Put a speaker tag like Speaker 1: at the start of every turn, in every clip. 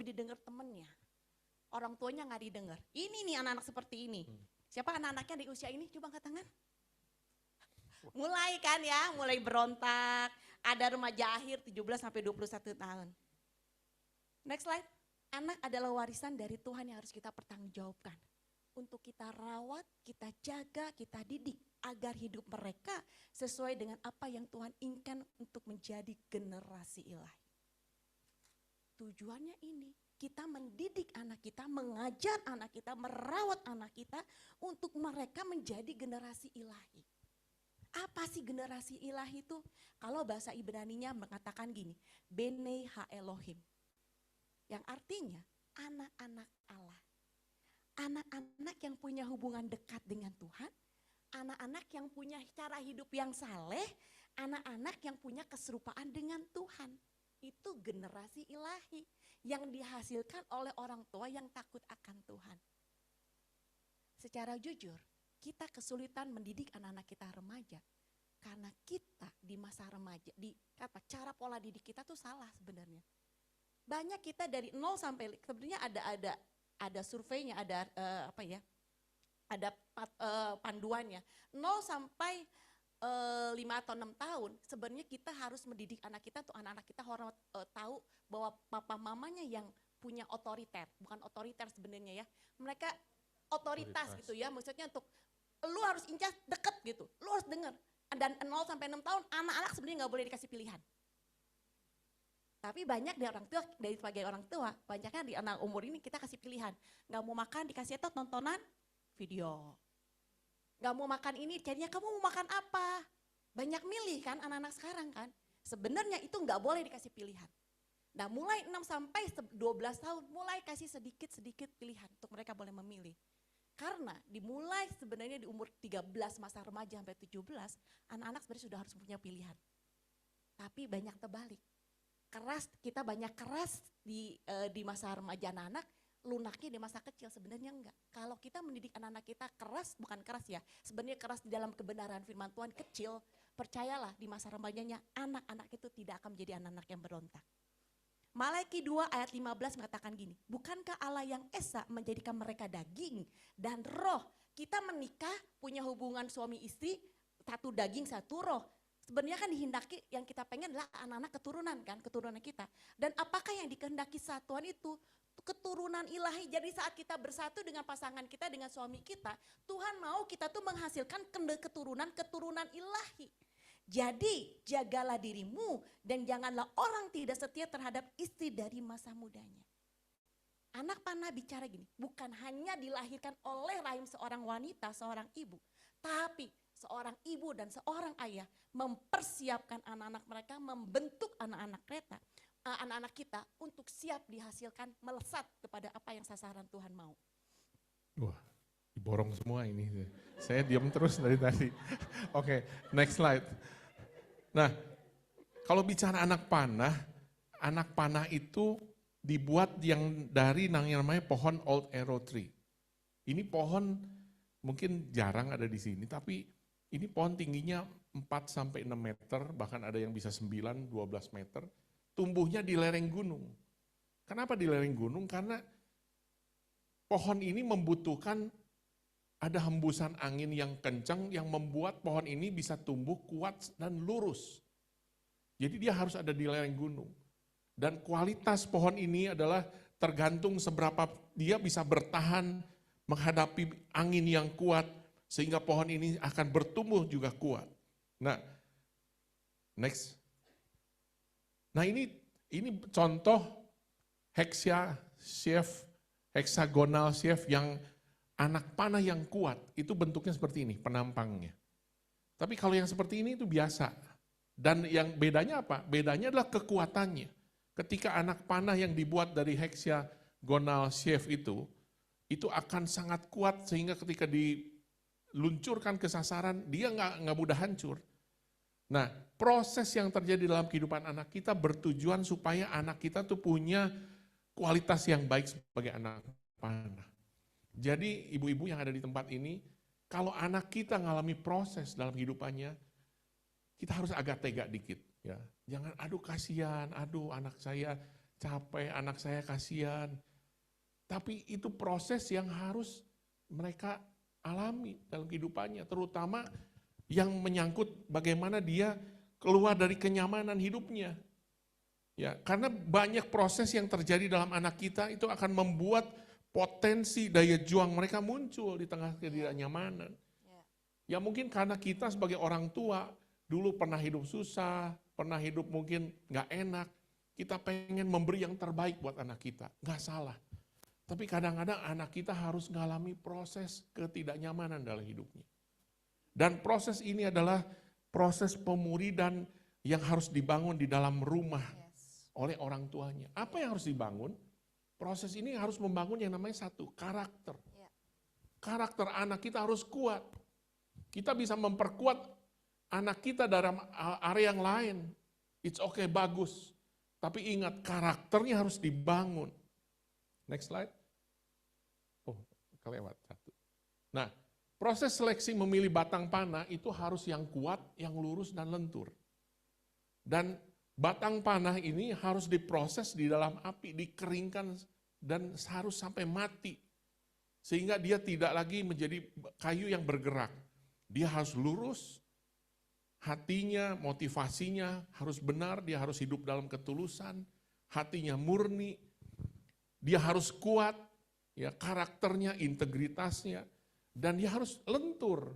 Speaker 1: didengar temennya. Orang tuanya nggak didengar. Ini nih anak-anak seperti ini. Siapa anak-anaknya di usia ini? Coba angkat tangan. Mulai kan ya, mulai berontak. Ada remaja akhir 17 sampai 21 tahun. Next slide. Anak adalah warisan dari Tuhan yang harus kita pertanggungjawabkan. Untuk kita rawat, kita jaga, kita didik. Agar hidup mereka sesuai dengan apa yang Tuhan inginkan untuk menjadi generasi ilahi. Tujuannya ini, kita mendidik anak kita, mengajar anak kita, merawat anak kita untuk mereka menjadi generasi ilahi. Apa sih generasi ilahi itu? Kalau bahasa Ibraninya mengatakan gini, Bene Ha Elohim. Yang artinya anak-anak Allah. Anak-anak yang punya hubungan dekat dengan Tuhan, anak-anak yang punya cara hidup yang saleh, anak-anak yang punya keserupaan dengan Tuhan. Itu generasi ilahi yang dihasilkan oleh orang tua yang takut akan Tuhan. Secara jujur, kita kesulitan mendidik anak-anak kita remaja karena kita di masa remaja, cara pola didik kita tuh salah sebenarnya. Banyak kita dari 0 sampai sebenarnya ada surveinya, ada ada panduannya. 0 sampai 5 atau 6 tahun, sebenarnya kita harus mendidik anak kita tuh anak-anak kita harus tahu bahwa papa mamanya yang punya otoriter, bukan otoriter sebenarnya ya. Mereka otoritas gitu ya, maksudnya untuk lu harus incas deket gitu, lu harus dengar. Dan 0 sampai 6 tahun anak-anak sebenarnya nggak boleh dikasih pilihan. Tapi banyak dari sebagai orang tua, banyaknya di anak umur ini kita kasih pilihan. Nggak mau makan dikasih itu tontonan video. Gak mau makan ini, jadinya kamu mau makan apa? Banyak milih kan anak-anak sekarang kan. Sebenarnya itu gak boleh dikasih pilihan. Nah mulai 6 sampai 12 tahun, mulai kasih sedikit-sedikit pilihan untuk mereka boleh memilih. Karena dimulai sebenarnya di umur 13 masa remaja sampai 17, anak-anak sebenarnya sudah harus punya pilihan. Tapi banyak terbalik. Kita banyak keras di masa remaja anak-anak, lunaknya di masa kecil, sebenarnya enggak. Kalau kita mendidik anak-anak kita keras, bukan keras ya, sebenarnya keras di dalam kebenaran firman Tuhan kecil, percayalah di masa remajanya anak-anak itu tidak akan menjadi anak-anak yang berontak. Malaki 2 ayat 15 mengatakan gini, bukankah Allah yang esa menjadikan mereka daging dan roh? Kita menikah punya hubungan suami istri, satu daging satu roh. Sebenarnya kan dihindaki yang kita pengen adalah anak-anak keturunan kan, keturunan kita. Dan apakah yang dikehendaki satuan itu? Keturunan ilahi. Jadi saat kita bersatu dengan pasangan kita, dengan suami kita, Tuhan mau kita tuh menghasilkan keturunan ilahi. Jadi jagalah dirimu dan janganlah orang tidak setia terhadap istri dari masa mudanya. Anak panah bicara gini, bukan hanya dilahirkan oleh rahim seorang wanita, seorang ibu, tapi seorang ibu dan seorang ayah mempersiapkan anak-anak mereka, membentuk anak-anak kita untuk siap dihasilkan melesat kepada apa yang sasaran Tuhan mau.
Speaker 2: Wah, diborong semua ini. Saya diam terus dari tadi. Oke, next slide. Nah, kalau bicara anak panah itu dibuat dari namanya pohon old arrow tree. Ini pohon mungkin jarang ada di sini, tapi ini pohon tingginya 4-6 meter, bahkan ada yang bisa 9-12 meter. Tumbuhnya di lereng gunung. Kenapa di lereng gunung? Karena pohon ini membutuhkan ada hembusan angin yang kencang yang membuat pohon ini bisa tumbuh kuat dan lurus. Jadi dia harus ada di lereng gunung. Dan kualitas pohon ini adalah tergantung seberapa dia bisa bertahan menghadapi angin yang kuat sehingga pohon ini akan bertumbuh juga kuat. Nah, next. Nah ini contoh hexagonal sheaf yang anak panah yang kuat, itu bentuknya seperti ini penampangnya. Tapi kalau yang seperti ini itu biasa. Dan yang bedanya apa? Bedanya adalah kekuatannya. Ketika anak panah yang dibuat dari hexagonal sheaf itu akan sangat kuat sehingga ketika diluncurkan ke sasaran, dia nggak mudah hancur. Nah, proses yang terjadi dalam kehidupan anak kita bertujuan supaya anak kita tuh punya kualitas yang baik sebagai anak panah. Jadi ibu-ibu yang ada di tempat ini, kalau anak kita mengalami proses dalam kehidupannya, kita harus agak tega dikit. Ya. Jangan aduh kasihan, aduh anak saya capek, anak saya kasihan. Tapi itu proses yang harus mereka alami dalam kehidupannya, terutama yang menyangkut bagaimana dia keluar dari kenyamanan hidupnya. Ya, karena banyak proses yang terjadi dalam anak kita itu akan membuat potensi daya juang mereka muncul di tengah ketidaknyamanan. Ya mungkin karena kita sebagai orang tua dulu pernah hidup susah, pernah hidup mungkin nggak enak, kita pengen memberi yang terbaik buat anak kita, nggak salah. Tapi kadang-kadang anak kita harus mengalami proses ketidaknyamanan dalam hidupnya. Dan proses ini adalah proses pemuridan yang harus dibangun di dalam rumah oleh orang tuanya. Apa yang harus dibangun? Proses ini harus membangun yang namanya satu, karakter. Karakter anak kita harus kuat. Kita bisa memperkuat anak kita dalam area yang lain. It's okay, bagus. Tapi ingat, karakternya harus dibangun. Next slide. Oh, kelewat satu. Nah, proses seleksi memilih batang panah itu harus yang kuat, yang lurus dan lentur. Dan batang panah ini harus diproses di dalam api, dikeringkan dan harus sampai mati. Sehingga dia tidak lagi menjadi kayu yang bergerak. Dia harus lurus, hatinya, motivasinya harus benar, dia harus hidup dalam ketulusan, hatinya murni, dia harus kuat, ya karakternya, integritasnya, dan dia harus lentur.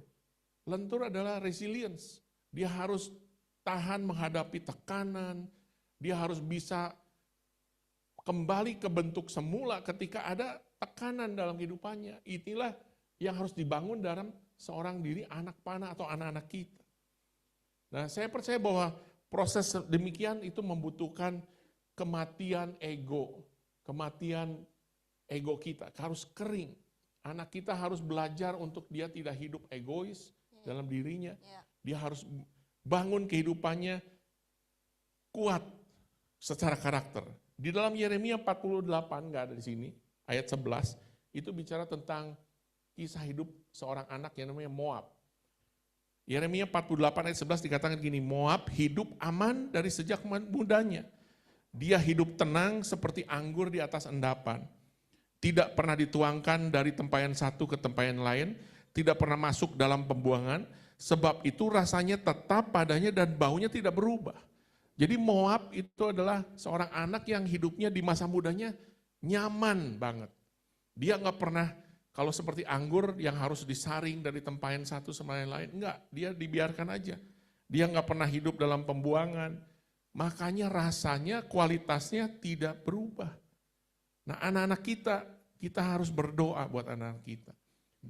Speaker 2: Lentur adalah resilience. Dia harus tahan menghadapi tekanan, dia harus bisa kembali ke bentuk semula ketika ada tekanan dalam kehidupannya. Inilah yang harus dibangun dalam seorang diri anak panah atau anak-anak kita. Nah, saya percaya bahwa proses demikian itu membutuhkan kematian ego kita, harus kering. Anak kita harus belajar untuk dia tidak hidup egois dalam dirinya. Dia harus bangun kehidupannya kuat secara karakter. Di dalam Yeremia 48, nggak ada di sini, ayat 11, itu bicara tentang kisah hidup seorang anak yang namanya Moab. Yeremia 48 ayat 11 dikatakan gini, Moab hidup aman dari sejak mudanya. Dia hidup tenang seperti anggur di atas endapan. Tidak pernah dituangkan dari tempayan satu ke tempayan lain, tidak pernah masuk dalam pembuangan, sebab itu rasanya tetap padanya dan baunya tidak berubah. Jadi Moab itu adalah seorang anak yang hidupnya di masa mudanya nyaman banget. Dia nggak pernah, kalau seperti anggur yang harus disaring dari tempayan satu sama yang lain, enggak, dia dibiarkan aja. Dia nggak pernah hidup dalam pembuangan, makanya rasanya, kualitasnya tidak berubah. Nah anak-anak kita harus berdoa buat anak-anak kita,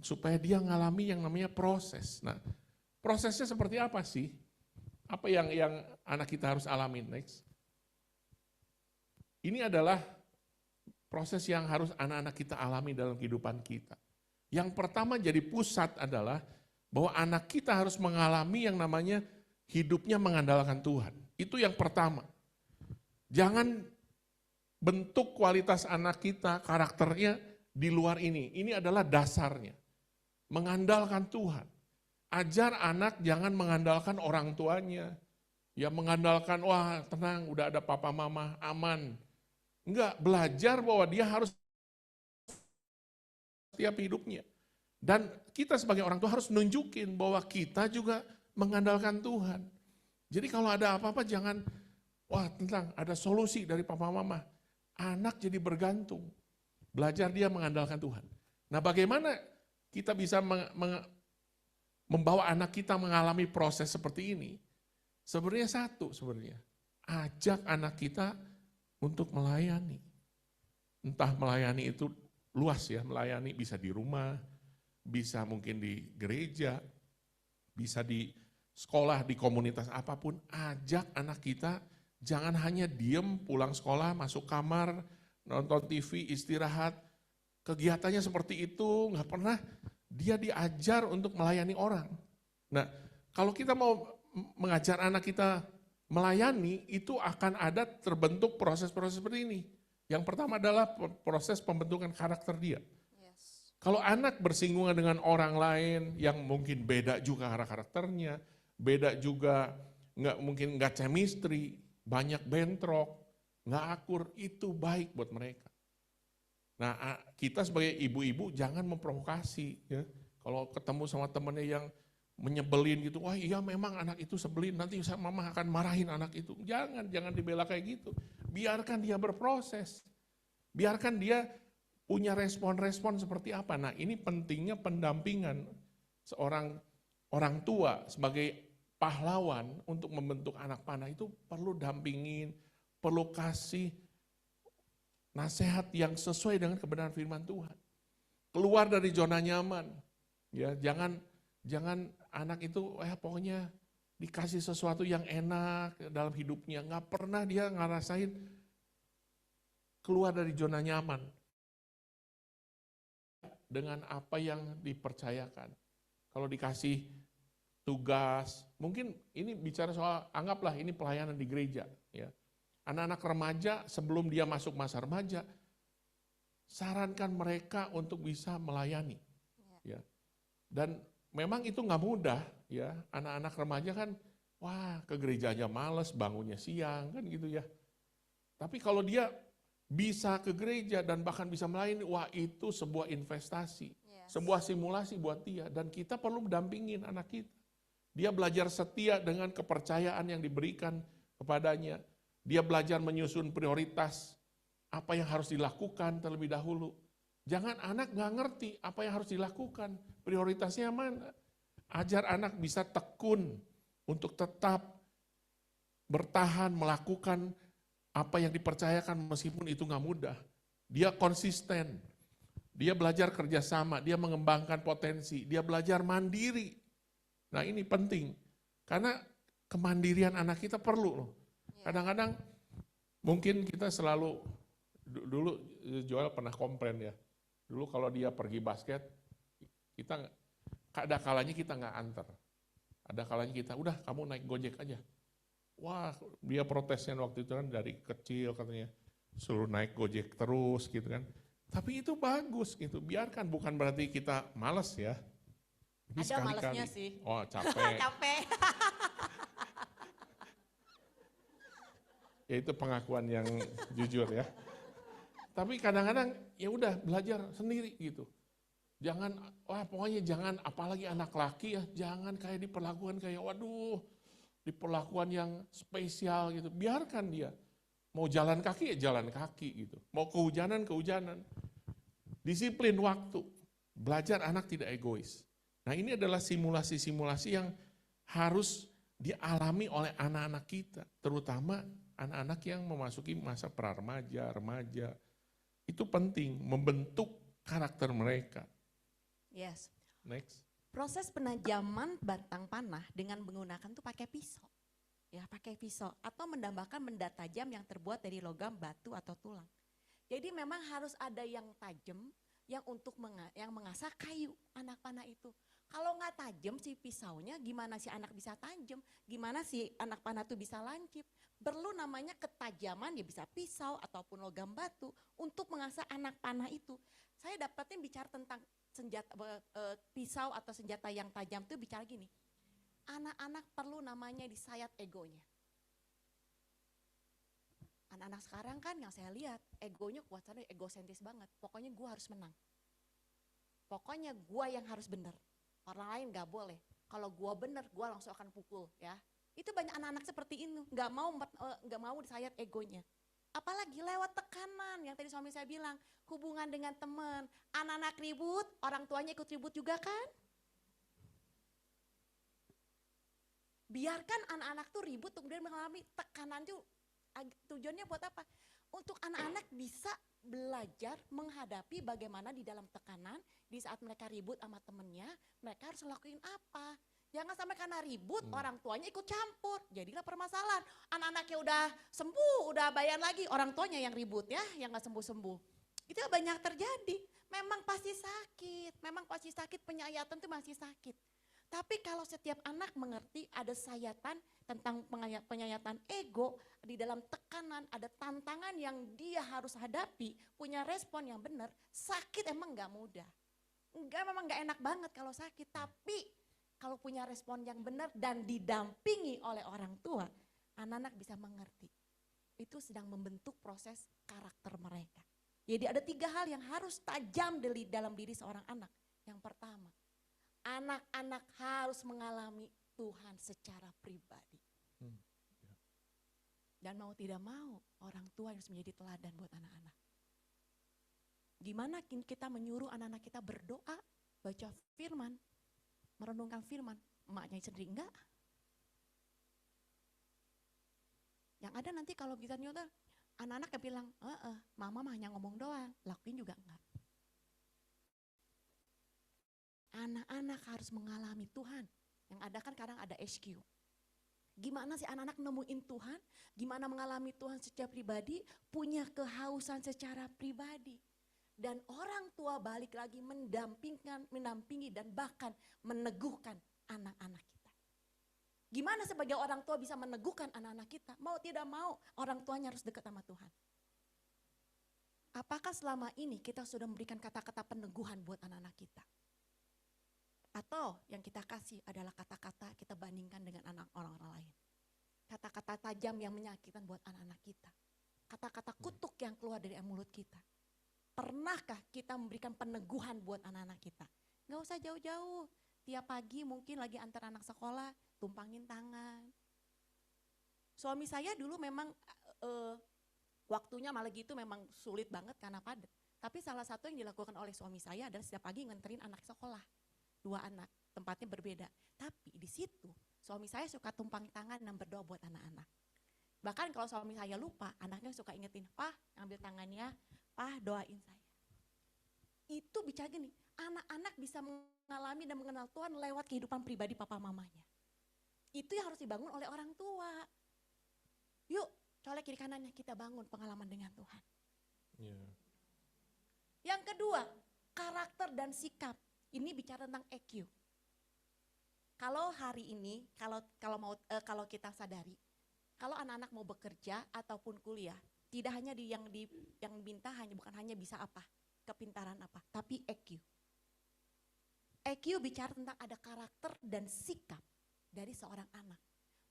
Speaker 2: supaya dia ngalami yang namanya proses. Nah prosesnya seperti apa sih? Apa yang anak kita harus alami? Next. Ini adalah proses yang harus anak-anak kita alami dalam kehidupan kita. Yang pertama jadi pusat adalah bahwa anak kita harus mengalami yang namanya hidupnya mengandalkan Tuhan. Itu yang pertama. Jangan bentuk kualitas anak kita, karakternya di luar ini. Ini adalah dasarnya. Mengandalkan Tuhan. Ajar anak jangan mengandalkan orang tuanya. Ya mengandalkan, wah tenang udah ada papa mama, aman. Enggak, belajar bahwa dia harus setiap hidupnya. Dan kita sebagai orang tua harus nunjukin bahwa kita juga mengandalkan Tuhan. Jadi kalau ada apa-apa jangan, wah tenang ada solusi dari papa mama. Anak jadi bergantung. Belajar dia mengandalkan Tuhan. Nah bagaimana kita bisa membawa anak kita mengalami proses seperti ini? Sebenarnya satu sebenarnya. Ajak anak kita untuk melayani. Entah melayani itu luas ya, melayani bisa di rumah, bisa mungkin di gereja, bisa di sekolah, di komunitas apapun. Ajak anak kita, jangan hanya diem pulang sekolah, masuk kamar, nonton TV, istirahat. Kegiatannya seperti itu, nggak pernah dia diajar untuk melayani orang. Nah, kalau kita mau mengajar anak kita melayani, itu akan ada terbentuk proses-proses seperti ini. Yang pertama adalah proses pembentukan karakter dia. Kalau anak bersinggungan dengan orang lain yang mungkin beda juga karakternya, beda juga mungkin nggak chemistry, banyak bentrok, nggak akur, itu baik buat mereka. Nah, kita sebagai ibu-ibu jangan memprovokasi ya. Kalau ketemu sama temennya yang menyebelin gitu, wah iya memang anak itu sebelin, nanti mama akan marahin anak itu. Jangan dibela kayak gitu. Biarkan dia berproses. Biarkan dia punya respon-respon seperti apa. Nah, ini pentingnya pendampingan seorang orang tua sebagai pahlawan untuk membentuk anak panah itu perlu dampingin, perlu kasih nasihat yang sesuai dengan kebenaran firman Tuhan. Keluar dari zona nyaman. Ya, jangan anak itu pokoknya dikasih sesuatu yang enak dalam hidupnya, nggak pernah dia ngerasain keluar dari zona nyaman dengan apa yang dipercayakan. Kalau dikasih tugas, mungkin ini bicara soal, anggaplah ini pelayanan di gereja, ya. Anak-anak remaja sebelum dia masuk masa remaja, sarankan mereka untuk bisa melayani, ya. Dan memang itu nggak mudah, ya. Anak-anak remaja kan, wah ke gereja aja males, bangunnya siang kan gitu ya. Tapi kalau dia bisa ke gereja dan bahkan bisa melayani, wah itu sebuah investasi, sebuah simulasi buat dia. Dan kita perlu mendampingin anak kita. Dia belajar setia dengan kepercayaan yang diberikan kepadanya. Dia belajar menyusun prioritas, apa yang harus dilakukan terlebih dahulu. Jangan anak nggak ngerti apa yang harus dilakukan, prioritasnya mana. Ajar anak bisa tekun untuk tetap bertahan melakukan apa yang dipercayakan meskipun itu nggak mudah. Dia konsisten, dia belajar kerjasama, dia mengembangkan potensi, dia belajar mandiri. Nah ini penting, karena kemandirian anak kita perlu loh. Kadang-kadang mungkin kita selalu, dulu Joel pernah komplain ya, dulu kalau dia pergi basket, kita ada kalanya kita nggak antar. Ada kalanya kita, udah kamu naik Gojek aja. Wah dia protesnya waktu itu kan dari kecil katanya, suruh naik Gojek terus gitu kan. Tapi itu bagus gitu, biarkan, bukan berarti kita malas ya. Tapi
Speaker 1: ada malesnya sih.
Speaker 2: Oh capek.
Speaker 1: Capek.
Speaker 2: Ya itu pengakuan yang jujur ya. Tapi kadang-kadang ya udah belajar sendiri gitu. Jangan, wah pokoknya jangan, apalagi anak laki ya, jangan kayak diperlakukan kayak waduh, diperlakukan yang spesial gitu. Biarkan dia. Mau jalan kaki ya jalan kaki gitu. Mau kehujanan, kehujanan. Disiplin waktu. Belajar anak tidak egois. Nah ini adalah simulasi-simulasi yang harus dialami oleh anak-anak kita. Terutama anak-anak yang memasuki masa pra-remaja, remaja. Itu penting, membentuk karakter mereka.
Speaker 1: Yes.
Speaker 2: Next.
Speaker 1: Proses penajaman batang panah dengan menggunakan tuh pakai pisau. Ya, pakai pisau atau mendambakan benda tajam yang terbuat dari logam, batu atau tulang. Jadi memang harus ada yang tajam yang untuk yang mengasah kayu anak panah itu. Kalau nggak tajam si pisaunya, gimana si anak bisa tajam? Gimana si anak panah itu bisa lancip? Perlu namanya ketajaman, ya bisa pisau ataupun logam batu untuk mengasah anak panah itu. Saya dapatin bicara tentang senjata pisau atau senjata yang tajam itu bicara gini. Anak-anak perlu namanya disayat egonya. Anak-anak sekarang kan yang saya lihat egonya kuat, egosentris banget. Pokoknya gue harus menang. Pokoknya gue yang harus benar. Orang lain gak boleh. Kalau gue benar, gue langsung akan pukul ya. Itu banyak anak-anak seperti itu, nggak mau disayat egonya. Apalagi lewat tekanan yang tadi suami saya bilang, hubungan dengan teman, anak-anak ribut, orang tuanya ikut ribut juga kan? Biarkan anak-anak tuh ribut, kemudian mengalami tekanan tuh, tujuannya buat apa? Untuk anak-anak bisa belajar menghadapi bagaimana di dalam tekanan, di saat mereka ribut sama temennya, mereka harus lakuin apa? Jangan sampai karena ribut, orang tuanya ikut campur, jadilah permasalahan. Anak-anaknya udah sembuh, udah bayar lagi, orang tuanya yang ribut ya, yang gak sembuh-sembuh. Itu banyak terjadi, memang pasti sakit, penyayatan itu masih sakit. Tapi kalau setiap anak mengerti ada sayatan tentang penyayatan ego, di dalam tekanan ada tantangan yang dia harus hadapi, punya respon yang benar, sakit emang gak mudah. Memang gak enak banget kalau sakit, tapi kalau punya respon yang benar dan didampingi oleh orang tua, anak-anak bisa mengerti. itu sedang membentuk proses karakter mereka. Jadi ada 3 hal yang harus tajam dalam diri seorang anak. Yang pertama, anak-anak harus mengalami Tuhan secara pribadi. Dan mau tidak mau, orang tua harus menjadi teladan buat anak-anak. Gimana kita menyuruh anak-anak kita berdoa, baca firman, merenungkan firman, emaknya sendiri enggak. Yang ada nanti kalau kita nyuruh, anak-anak yang bilang, mama mah hanya ngomong doang, lakuin juga enggak. Anak-anak harus mengalami Tuhan. Yang ada kan kadang ada HQ. Gimana sih anak-anak nemuin Tuhan, gimana mengalami Tuhan secara pribadi, punya kehausan secara pribadi. Dan orang tua balik lagi mendampingi dan bahkan meneguhkan anak-anak kita. Gimana sebagai orang tua bisa meneguhkan anak-anak kita? Mau tidak mau orang tuanya harus dekat sama Tuhan. Apakah selama ini kita sudah memberikan kata-kata peneguhan buat anak-anak kita? Atau yang kita kasih adalah kata-kata kita bandingkan dengan anak orang-orang lain. Kata-kata tajam yang menyakitkan buat anak-anak kita. Kata-kata kutuk yang keluar dari mulut kita. Pernahkah kita memberikan peneguhan buat anak-anak kita? Gak usah jauh-jauh. Tiap pagi mungkin lagi antar anak sekolah, tumpangin tangan. Suami saya dulu memang waktunya malah gitu memang sulit banget karena padat. Tapi salah satu yang dilakukan oleh suami saya adalah setiap pagi nganterin anak sekolah. 2 anak, tempatnya berbeda. Tapi di situ suami saya suka tumpang tangan dan berdoa buat anak-anak. Bahkan kalau suami saya lupa, anaknya suka ingetin, "Pak, ambil tangannya, Pak doain saya." Itu bicara gini, anak-anak bisa mengalami dan mengenal Tuhan lewat kehidupan pribadi papa mamanya. Itu yang harus dibangun oleh orang tua. Yuk, colek kiri kanannya, kita bangun pengalaman dengan Tuhan.
Speaker 2: Yeah.
Speaker 1: Yang kedua, karakter dan sikap. Ini bicara tentang EQ. Kalau hari ini, kalau kita sadari, kalau anak-anak mau bekerja ataupun kuliah, tidak hanya yang minta bukan hanya bisa apa, kepintaran apa, tapi EQ. EQ bicara tentang ada karakter dan sikap dari seorang anak.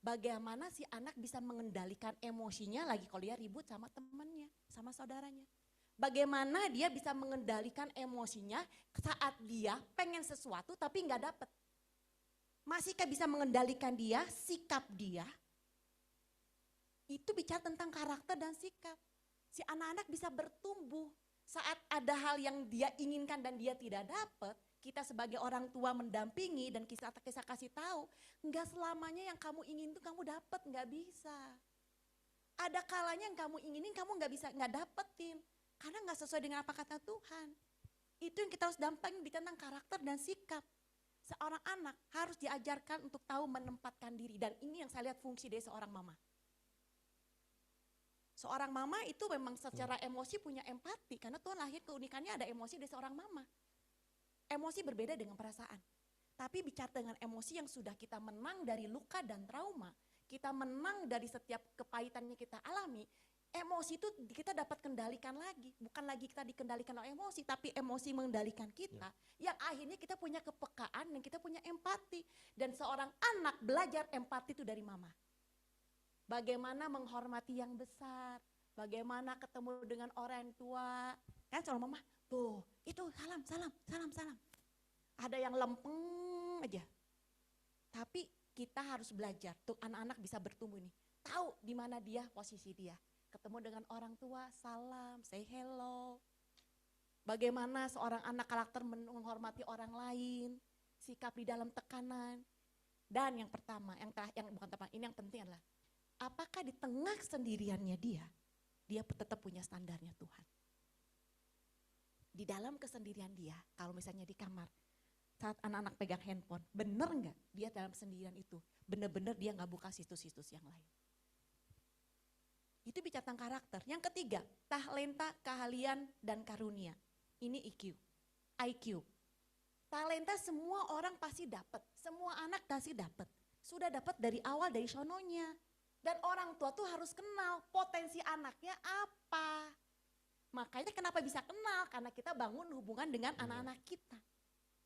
Speaker 1: Bagaimana si anak bisa mengendalikan emosinya lagi kalau dia ribut sama temannya, sama saudaranya. Bagaimana dia bisa mengendalikan emosinya saat dia pengen sesuatu tapi nggak dapet. Masihkah bisa mengendalikan dia, sikap dia? Itu bicara tentang karakter dan sikap. Si anak-anak bisa bertumbuh saat ada hal yang dia inginkan dan dia tidak dapat. Kita sebagai orang tua mendampingi dan kita kasih tahu, nggak selamanya yang kamu ingin itu kamu dapat, nggak bisa. Ada kalanya yang kamu inginin kamu nggak dapetin. Karena nggak sesuai dengan apa kata Tuhan. Itu yang kita harus dampingin tentang karakter dan sikap. Seorang anak harus diajarkan untuk tahu menempatkan diri. Dan ini yang saya lihat fungsi dari seorang mama. Seorang mama itu memang secara emosi punya empati. Karena Tuhan lahir keunikannya ada emosi dari seorang mama. Emosi berbeda dengan perasaan. Tapi bicara dengan emosi yang sudah kita menang dari luka dan trauma. Kita menang dari setiap kepahitan yang kita alami. Emosi itu kita dapat kendalikan lagi, bukan lagi kita dikendalikan oleh emosi, tapi emosi mengendalikan kita. Yang akhirnya kita punya kepekaan dan kita punya empati. Dan seorang anak belajar empati itu dari mama. Bagaimana menghormati yang besar, bagaimana ketemu dengan orang tua. Kan seorang mama, tuh itu salam. Ada yang lempeng aja. Tapi kita harus belajar, tuh anak-anak bisa bertumbuh nih. Tahu di mana dia, posisi dia. Ketemu dengan orang tua, salam, say hello. Bagaimana seorang anak karakter menghormati orang lain, sikap di dalam tekanan. Dan yang pertama, ini yang penting adalah, apakah di tengah kesendiriannya dia tetap punya standarnya Tuhan. Di dalam kesendirian dia, kalau misalnya di kamar, saat anak-anak pegang handphone, bener nggak dia dalam kesendirian itu? Bener-bener dia nggak buka situs-situs yang lain. Itu bicara tentang karakter. Yang ketiga, talenta, keahlian, dan karunia. Ini IQ. Talenta semua orang pasti dapat, semua anak pasti dapat. Sudah dapat dari awal, dari sononya. Dan orang tua tuh harus kenal potensi anaknya apa. Makanya kenapa bisa kenal? Karena kita bangun hubungan dengan anak-anak kita.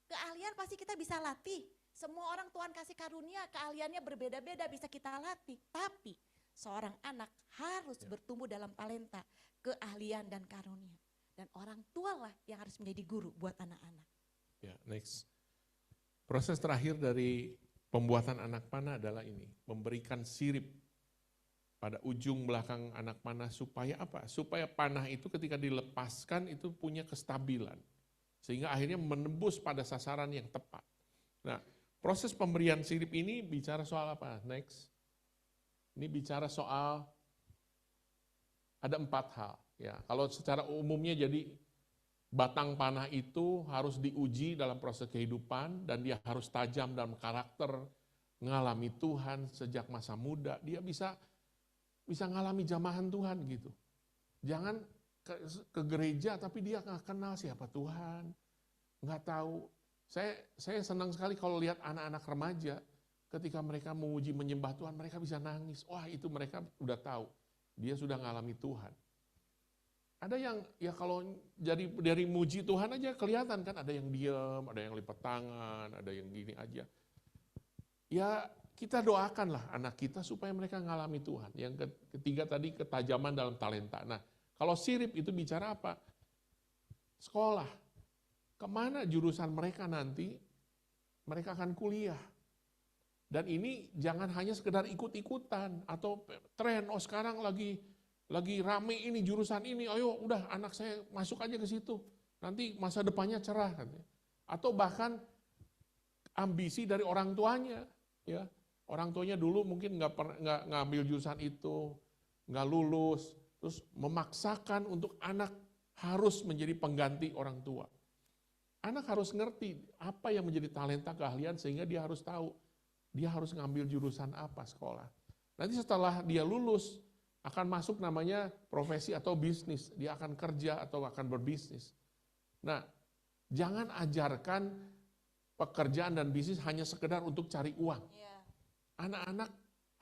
Speaker 1: Keahlian pasti kita bisa latih. Semua orang Tuhan kasih karunia, keahliannya berbeda-beda bisa kita latih. Tapi seorang anak harus bertumbuh dalam talenta, keahlian dan karunia. Dan orang tua lah yang harus menjadi guru buat anak-anak.
Speaker 2: Ya, next. Proses terakhir dari pembuatan anak panah adalah ini, memberikan sirip pada ujung belakang anak panah supaya apa? Supaya panah itu ketika dilepaskan itu punya kestabilan. Sehingga akhirnya menembus pada sasaran yang tepat. Nah, proses pemberian sirip ini bicara soal apa? Next. Ini bicara soal ada 4 hal. Ya, kalau secara umumnya jadi batang panah itu harus diuji dalam proses kehidupan dan dia harus tajam dalam karakter, ngalami Tuhan sejak masa muda. Dia bisa ngalami jamahan Tuhan gitu. Jangan ke gereja tapi dia nggak kenal siapa Tuhan, nggak tahu. Saya senang sekali kalau lihat anak-anak remaja ketika mereka menguji menyembah Tuhan, mereka bisa nangis. Wah, itu mereka udah tahu, dia sudah ngalami Tuhan. Ada yang ya kalau dari muji Tuhan aja kelihatan kan, ada yang diam, ada yang lipat tangan, ada yang gini aja. Ya kita doakanlah anak kita supaya mereka ngalami Tuhan. Yang ketiga tadi ketajaman dalam talenta. Nah, kalau sirip itu bicara apa? Sekolah. Kemana jurusan mereka nanti? Mereka akan kuliah. Dan ini jangan hanya sekedar ikut-ikutan atau tren, oh sekarang lagi rame ini jurusan ini, ayo udah anak saya masuk aja ke situ. Nanti masa depannya cerah. Atau bahkan ambisi dari orang tuanya. Ya, orang tuanya dulu mungkin nggak ngambil jurusan itu, nggak lulus, terus memaksakan untuk anak harus menjadi pengganti orang tua. Anak harus ngerti apa yang menjadi talenta keahlian sehingga dia harus tahu dia harus ngambil jurusan apa sekolah. Nanti setelah dia lulus akan masuk namanya profesi atau bisnis, dia akan kerja atau akan berbisnis. Nah, jangan ajarkan pekerjaan dan bisnis hanya sekedar untuk cari uang. Anak-anak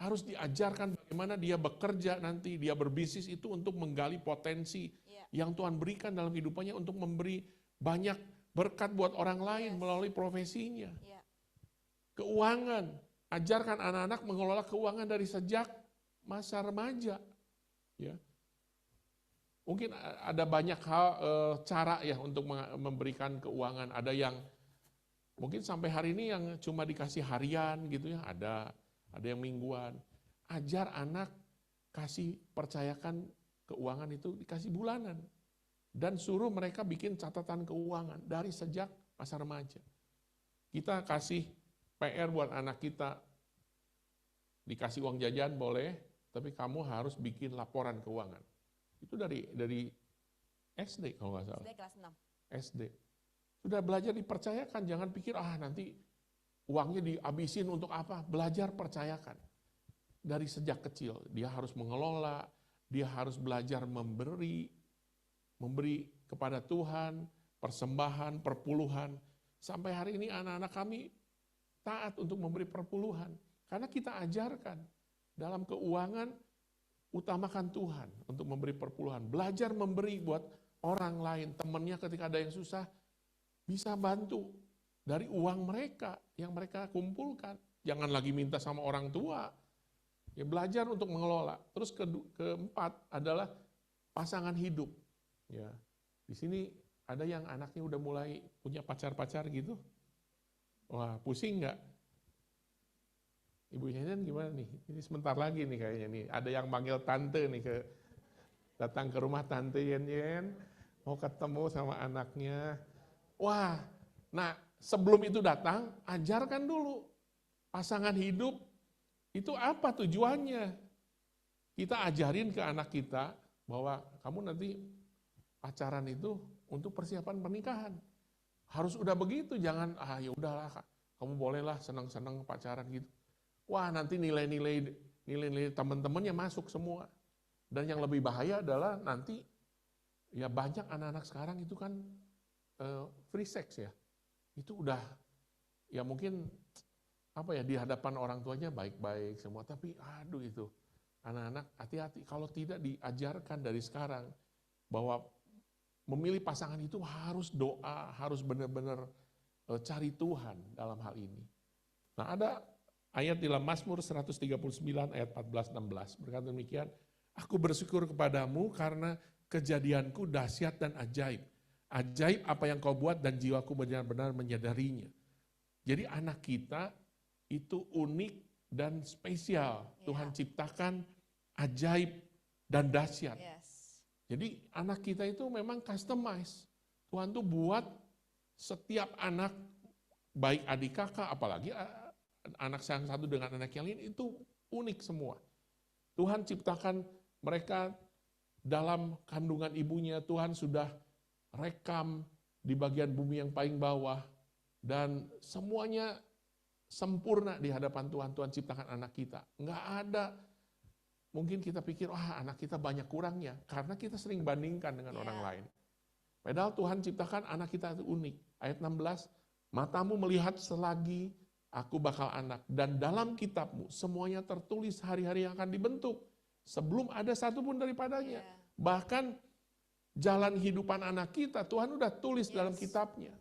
Speaker 2: harus diajarkan bagaimana dia bekerja nanti, dia berbisnis itu untuk menggali potensi yang Tuhan berikan dalam hidupannya untuk memberi banyak berkat buat orang lain melalui profesinya. Keuangan, ajarkan anak-anak mengelola keuangan dari sejak masa remaja. Ya. Mungkin ada banyak hal cara ya untuk memberikan keuangan. Ada yang mungkin sampai hari ini yang cuma dikasih harian gitu ya, ada yang mingguan. Ajar anak percayakan keuangan itu dikasih bulanan. Dan suruh mereka bikin catatan keuangan dari sejak masa remaja. Kita kasih PR buat anak kita, dikasih uang jajan boleh, tapi kamu harus bikin laporan keuangan. Itu dari SD kalau nggak salah.
Speaker 1: SD kelas 6.
Speaker 2: SD. Sudah belajar dipercayakan, jangan pikir nanti uangnya dihabisin untuk apa. Belajar percayakan. Dari sejak kecil, dia harus mengelola, dia harus belajar memberi kepada Tuhan, persembahan, perpuluhan. Sampai hari ini anak-anak kami taat untuk memberi perpuluhan. Karena kita ajarkan dalam keuangan, utamakan Tuhan untuk memberi perpuluhan. Belajar memberi buat orang lain, temannya ketika ada yang susah, bisa bantu dari uang mereka yang mereka kumpulkan. Jangan lagi minta sama orang tua. Ya belajar untuk mengelola. Terus keempat adalah pasangan hidup. Ya, di sini ada yang anaknya udah mulai punya pacar-pacar gitu. Wah, pusing nggak? Ibu Yen gimana nih? Ini sebentar lagi nih kayaknya nih. Ada yang manggil tante nih datang ke rumah tante Yen, mau ketemu sama anaknya. Wah, nah sebelum itu datang, ajarkan dulu pasangan hidup itu apa tujuannya. Kita ajarin ke anak kita bahwa kamu nanti pacaran itu untuk persiapan pernikahan. Harus udah begitu, jangan ya udahlah, kamu bolehlah senang-senang pacaran gitu. Wah, nanti nilai-nilai teman-temannya masuk semua. Dan yang lebih bahaya adalah nanti ya banyak anak-anak sekarang itu kan free sex ya. Itu udah ya mungkin di hadapan orang tuanya baik-baik semua, tapi aduh itu anak-anak hati-hati kalau tidak diajarkan dari sekarang bahwa memilih pasangan itu harus doa, harus benar-benar cari Tuhan dalam hal ini. Nah, ayat di dalam Mazmur 139 ayat 14-16. Berkata demikian, aku bersyukur kepadamu karena kejadianku dahsyat dan ajaib. Ajaib apa yang kau buat dan jiwaku benar-benar menyadarinya. Jadi anak kita itu unik dan spesial. Tuhan ciptakan ajaib dan dahsyat. Jadi anak kita itu memang customize. Tuhan tuh buat setiap anak, baik adik kakak, apalagi anak yang satu dengan anak yang lain, itu unik semua. Tuhan ciptakan mereka dalam kandungan ibunya, Tuhan sudah rekam di bagian bumi yang paling bawah, dan semuanya sempurna di hadapan Tuhan. Tuhan ciptakan anak kita. Nggak ada, mungkin kita pikir, wah anak kita banyak kurangnya, karena kita sering bandingkan dengan orang lain. Padahal Tuhan ciptakan anak kita itu unik. Ayat 16, matamu melihat selagi aku bakal anak, dan dalam kitabmu semuanya tertulis hari-hari yang akan dibentuk, sebelum ada satupun daripadanya. Bahkan jalan hidupan anak kita, Tuhan udah tulis dalam kitabnya.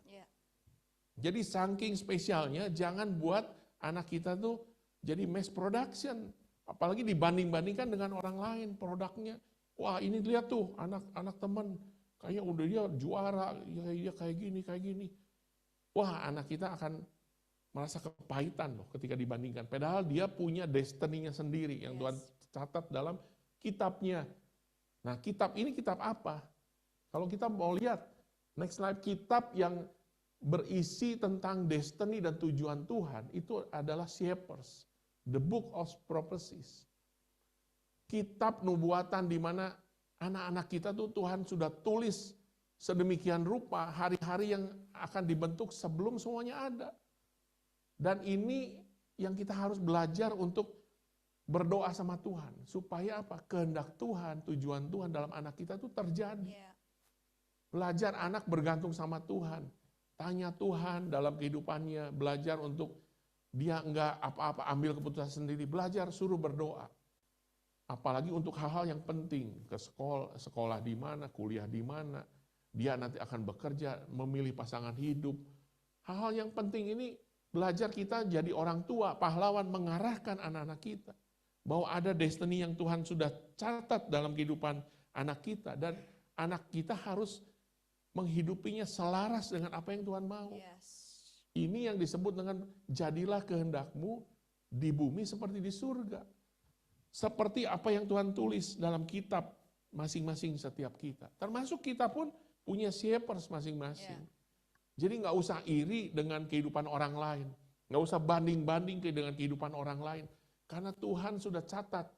Speaker 2: Jadi saking spesialnya, jangan buat anak kita tuh jadi mass production. Apalagi dibanding-bandingkan dengan orang lain produknya. Wah ini lihat tuh anak-anak teman, kayaknya udah dia juara, dia kayak gini. Wah anak kita akan merasa kepahitan loh ketika dibandingkan. Padahal dia punya destiny-nya sendiri yang Tuhan catat dalam kitabnya. Nah kitab ini kitab apa? Kalau kita mau lihat, next slide, kitab yang berisi tentang destiny dan tujuan Tuhan, itu adalah Shepherds, the book of prophecies. Kitab nubuatan di mana anak-anak kita tuh Tuhan sudah tulis sedemikian rupa hari-hari yang akan dibentuk sebelum semuanya ada. Dan ini yang kita harus belajar untuk berdoa sama Tuhan. Supaya apa? Kehendak Tuhan, tujuan Tuhan dalam anak kita itu terjadi. Belajar anak bergantung sama Tuhan. Tanya Tuhan dalam kehidupannya. Belajar untuk dia enggak apa-apa ambil keputusan sendiri. Belajar suruh berdoa. Apalagi untuk hal-hal yang penting. Ke sekolah di mana, kuliah di mana. Dia nanti akan bekerja, memilih pasangan hidup. Hal-hal yang penting ini belajar kita jadi orang tua, pahlawan mengarahkan anak-anak kita. Bahwa ada destiny yang Tuhan sudah catat dalam kehidupan anak kita. Dan anak kita harus menghidupinya selaras dengan apa yang Tuhan mau. Ini yang disebut dengan jadilah kehendakmu di bumi seperti di surga. Seperti apa yang Tuhan tulis dalam kitab masing-masing setiap kita. Termasuk kita pun punya shepherds masing-masing. Jadi nggak usah iri dengan kehidupan orang lain. Nggak usah banding-banding dengan kehidupan orang lain. Karena Tuhan sudah catat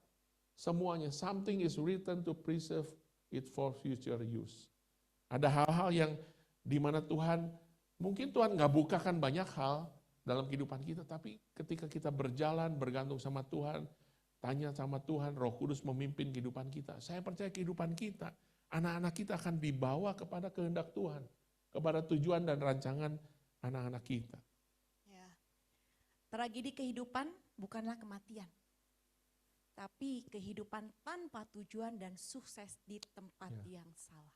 Speaker 2: semuanya. Something is written to preserve it for future use. Ada hal-hal yang dimana Tuhan, mungkin Tuhan nggak bukakan banyak hal dalam kehidupan kita. Tapi ketika kita berjalan, bergantung sama Tuhan, tanya sama Tuhan, Roh Kudus memimpin kehidupan kita. Saya percaya kehidupan kita, anak-anak kita akan dibawa kepada kehendak Tuhan. Kepada tujuan dan rancangan anak-anak kita.
Speaker 1: Tragedi kehidupan bukanlah kematian, tapi kehidupan tanpa tujuan dan sukses di tempat yang salah.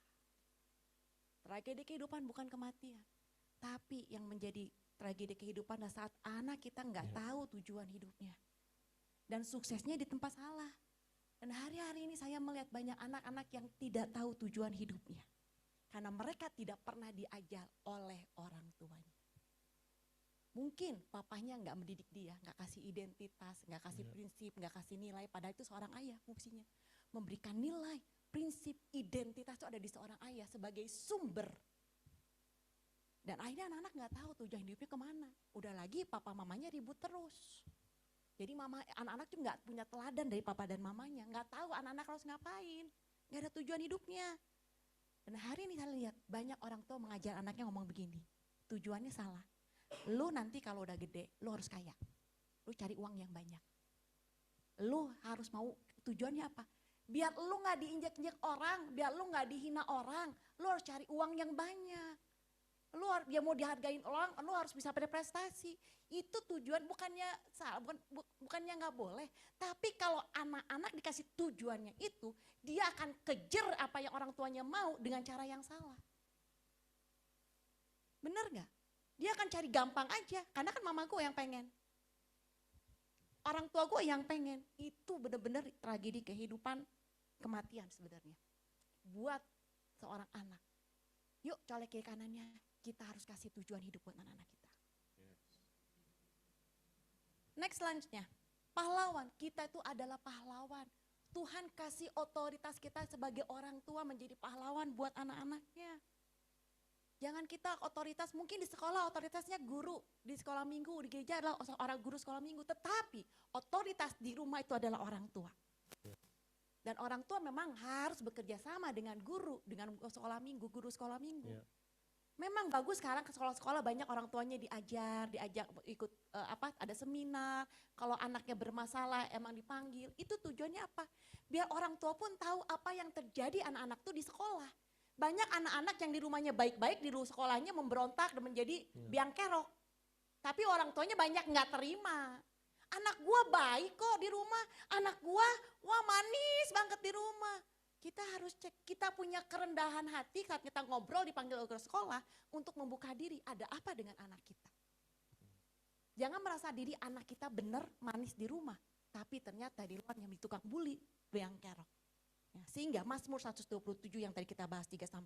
Speaker 1: Tragedi kehidupan bukan kematian, tapi yang menjadi tragedi kehidupan adalah saat anak kita nggak tahu tujuan hidupnya dan suksesnya di tempat salah. Dan hari-hari ini saya melihat banyak anak-anak yang tidak tahu tujuan hidupnya. Karena mereka tidak pernah diajar oleh orang tuanya. Mungkin papanya nggak mendidik dia, nggak kasih identitas, nggak kasih prinsip, nggak kasih nilai. Padahal itu seorang ayah fungsinya. Memberikan nilai, prinsip, identitas itu ada di seorang ayah sebagai sumber. Dan akhirnya anak-anak nggak tahu tujuan hidupnya kemana. Udah lagi papa mamanya ribut terus. Jadi anak-anak tuh nggak punya teladan dari papa dan mamanya. Nggak tahu anak-anak harus ngapain. Nggak ada tujuan hidupnya. Dan hari ini saya lihat banyak orang tua mengajar anaknya ngomong begini, tujuannya salah. Lu nanti kalau udah gede, lu harus kaya. Lu cari uang yang banyak. Lu harus mau, tujuannya apa? Biar lu gak diinjak-injak orang, biar lu gak dihina orang, lu harus cari uang yang banyak. Lu dia mau dihargain orang, lu harus bisa berprestasi. Itu tujuan, bukannya salah, bukannya nggak boleh. Tapi kalau anak-anak dikasih tujuannya itu, dia akan kejar apa yang orang tuanya mau dengan cara yang salah. Bener nggak? Dia akan cari gampang aja, karena kan mama gue yang pengen. Orang tua gue yang pengen, itu benar-benar tragedi kehidupan, kematian sebenarnya. Buat seorang anak. Yuk colek kiri kanannya, kita harus kasih tujuan hidup buat anak-anak kita. Next selanjutnya, pahlawan. Kita itu adalah pahlawan. Tuhan kasih otoritas kita sebagai orang tua menjadi pahlawan buat anak-anaknya. Jangan kita otoritas, mungkin di sekolah otoritasnya guru, di sekolah minggu, di gereja adalah orang guru sekolah minggu. Tetapi otoritas di rumah itu adalah orang tua. Dan orang tua memang harus bekerja sama dengan guru, dengan sekolah minggu, guru sekolah minggu.
Speaker 2: Yeah.
Speaker 1: Memang bagus sekarang ke sekolah-sekolah banyak orang tuanya diajak ikut ada seminar. Kalau anaknya bermasalah emang dipanggil. Itu tujuannya apa? Biar orang tua pun tahu apa yang terjadi anak-anak tuh di sekolah. Banyak anak-anak yang di rumahnya baik-baik, di sekolahnya memberontak dan menjadi biang kerok. Tapi orang tuanya banyak nggak terima. Anak gua baik kok di rumah, anak gua wah manis banget di rumah. Kita harus cek, kita punya kerendahan hati saat kita ngobrol dipanggil ke sekolah untuk membuka diri, ada apa dengan anak kita. Jangan merasa diri anak kita benar manis di rumah, tapi ternyata di luarnya tukang bully, biang kerok. Ya, sehingga Mazmur 127 yang tadi kita bahas 3-5.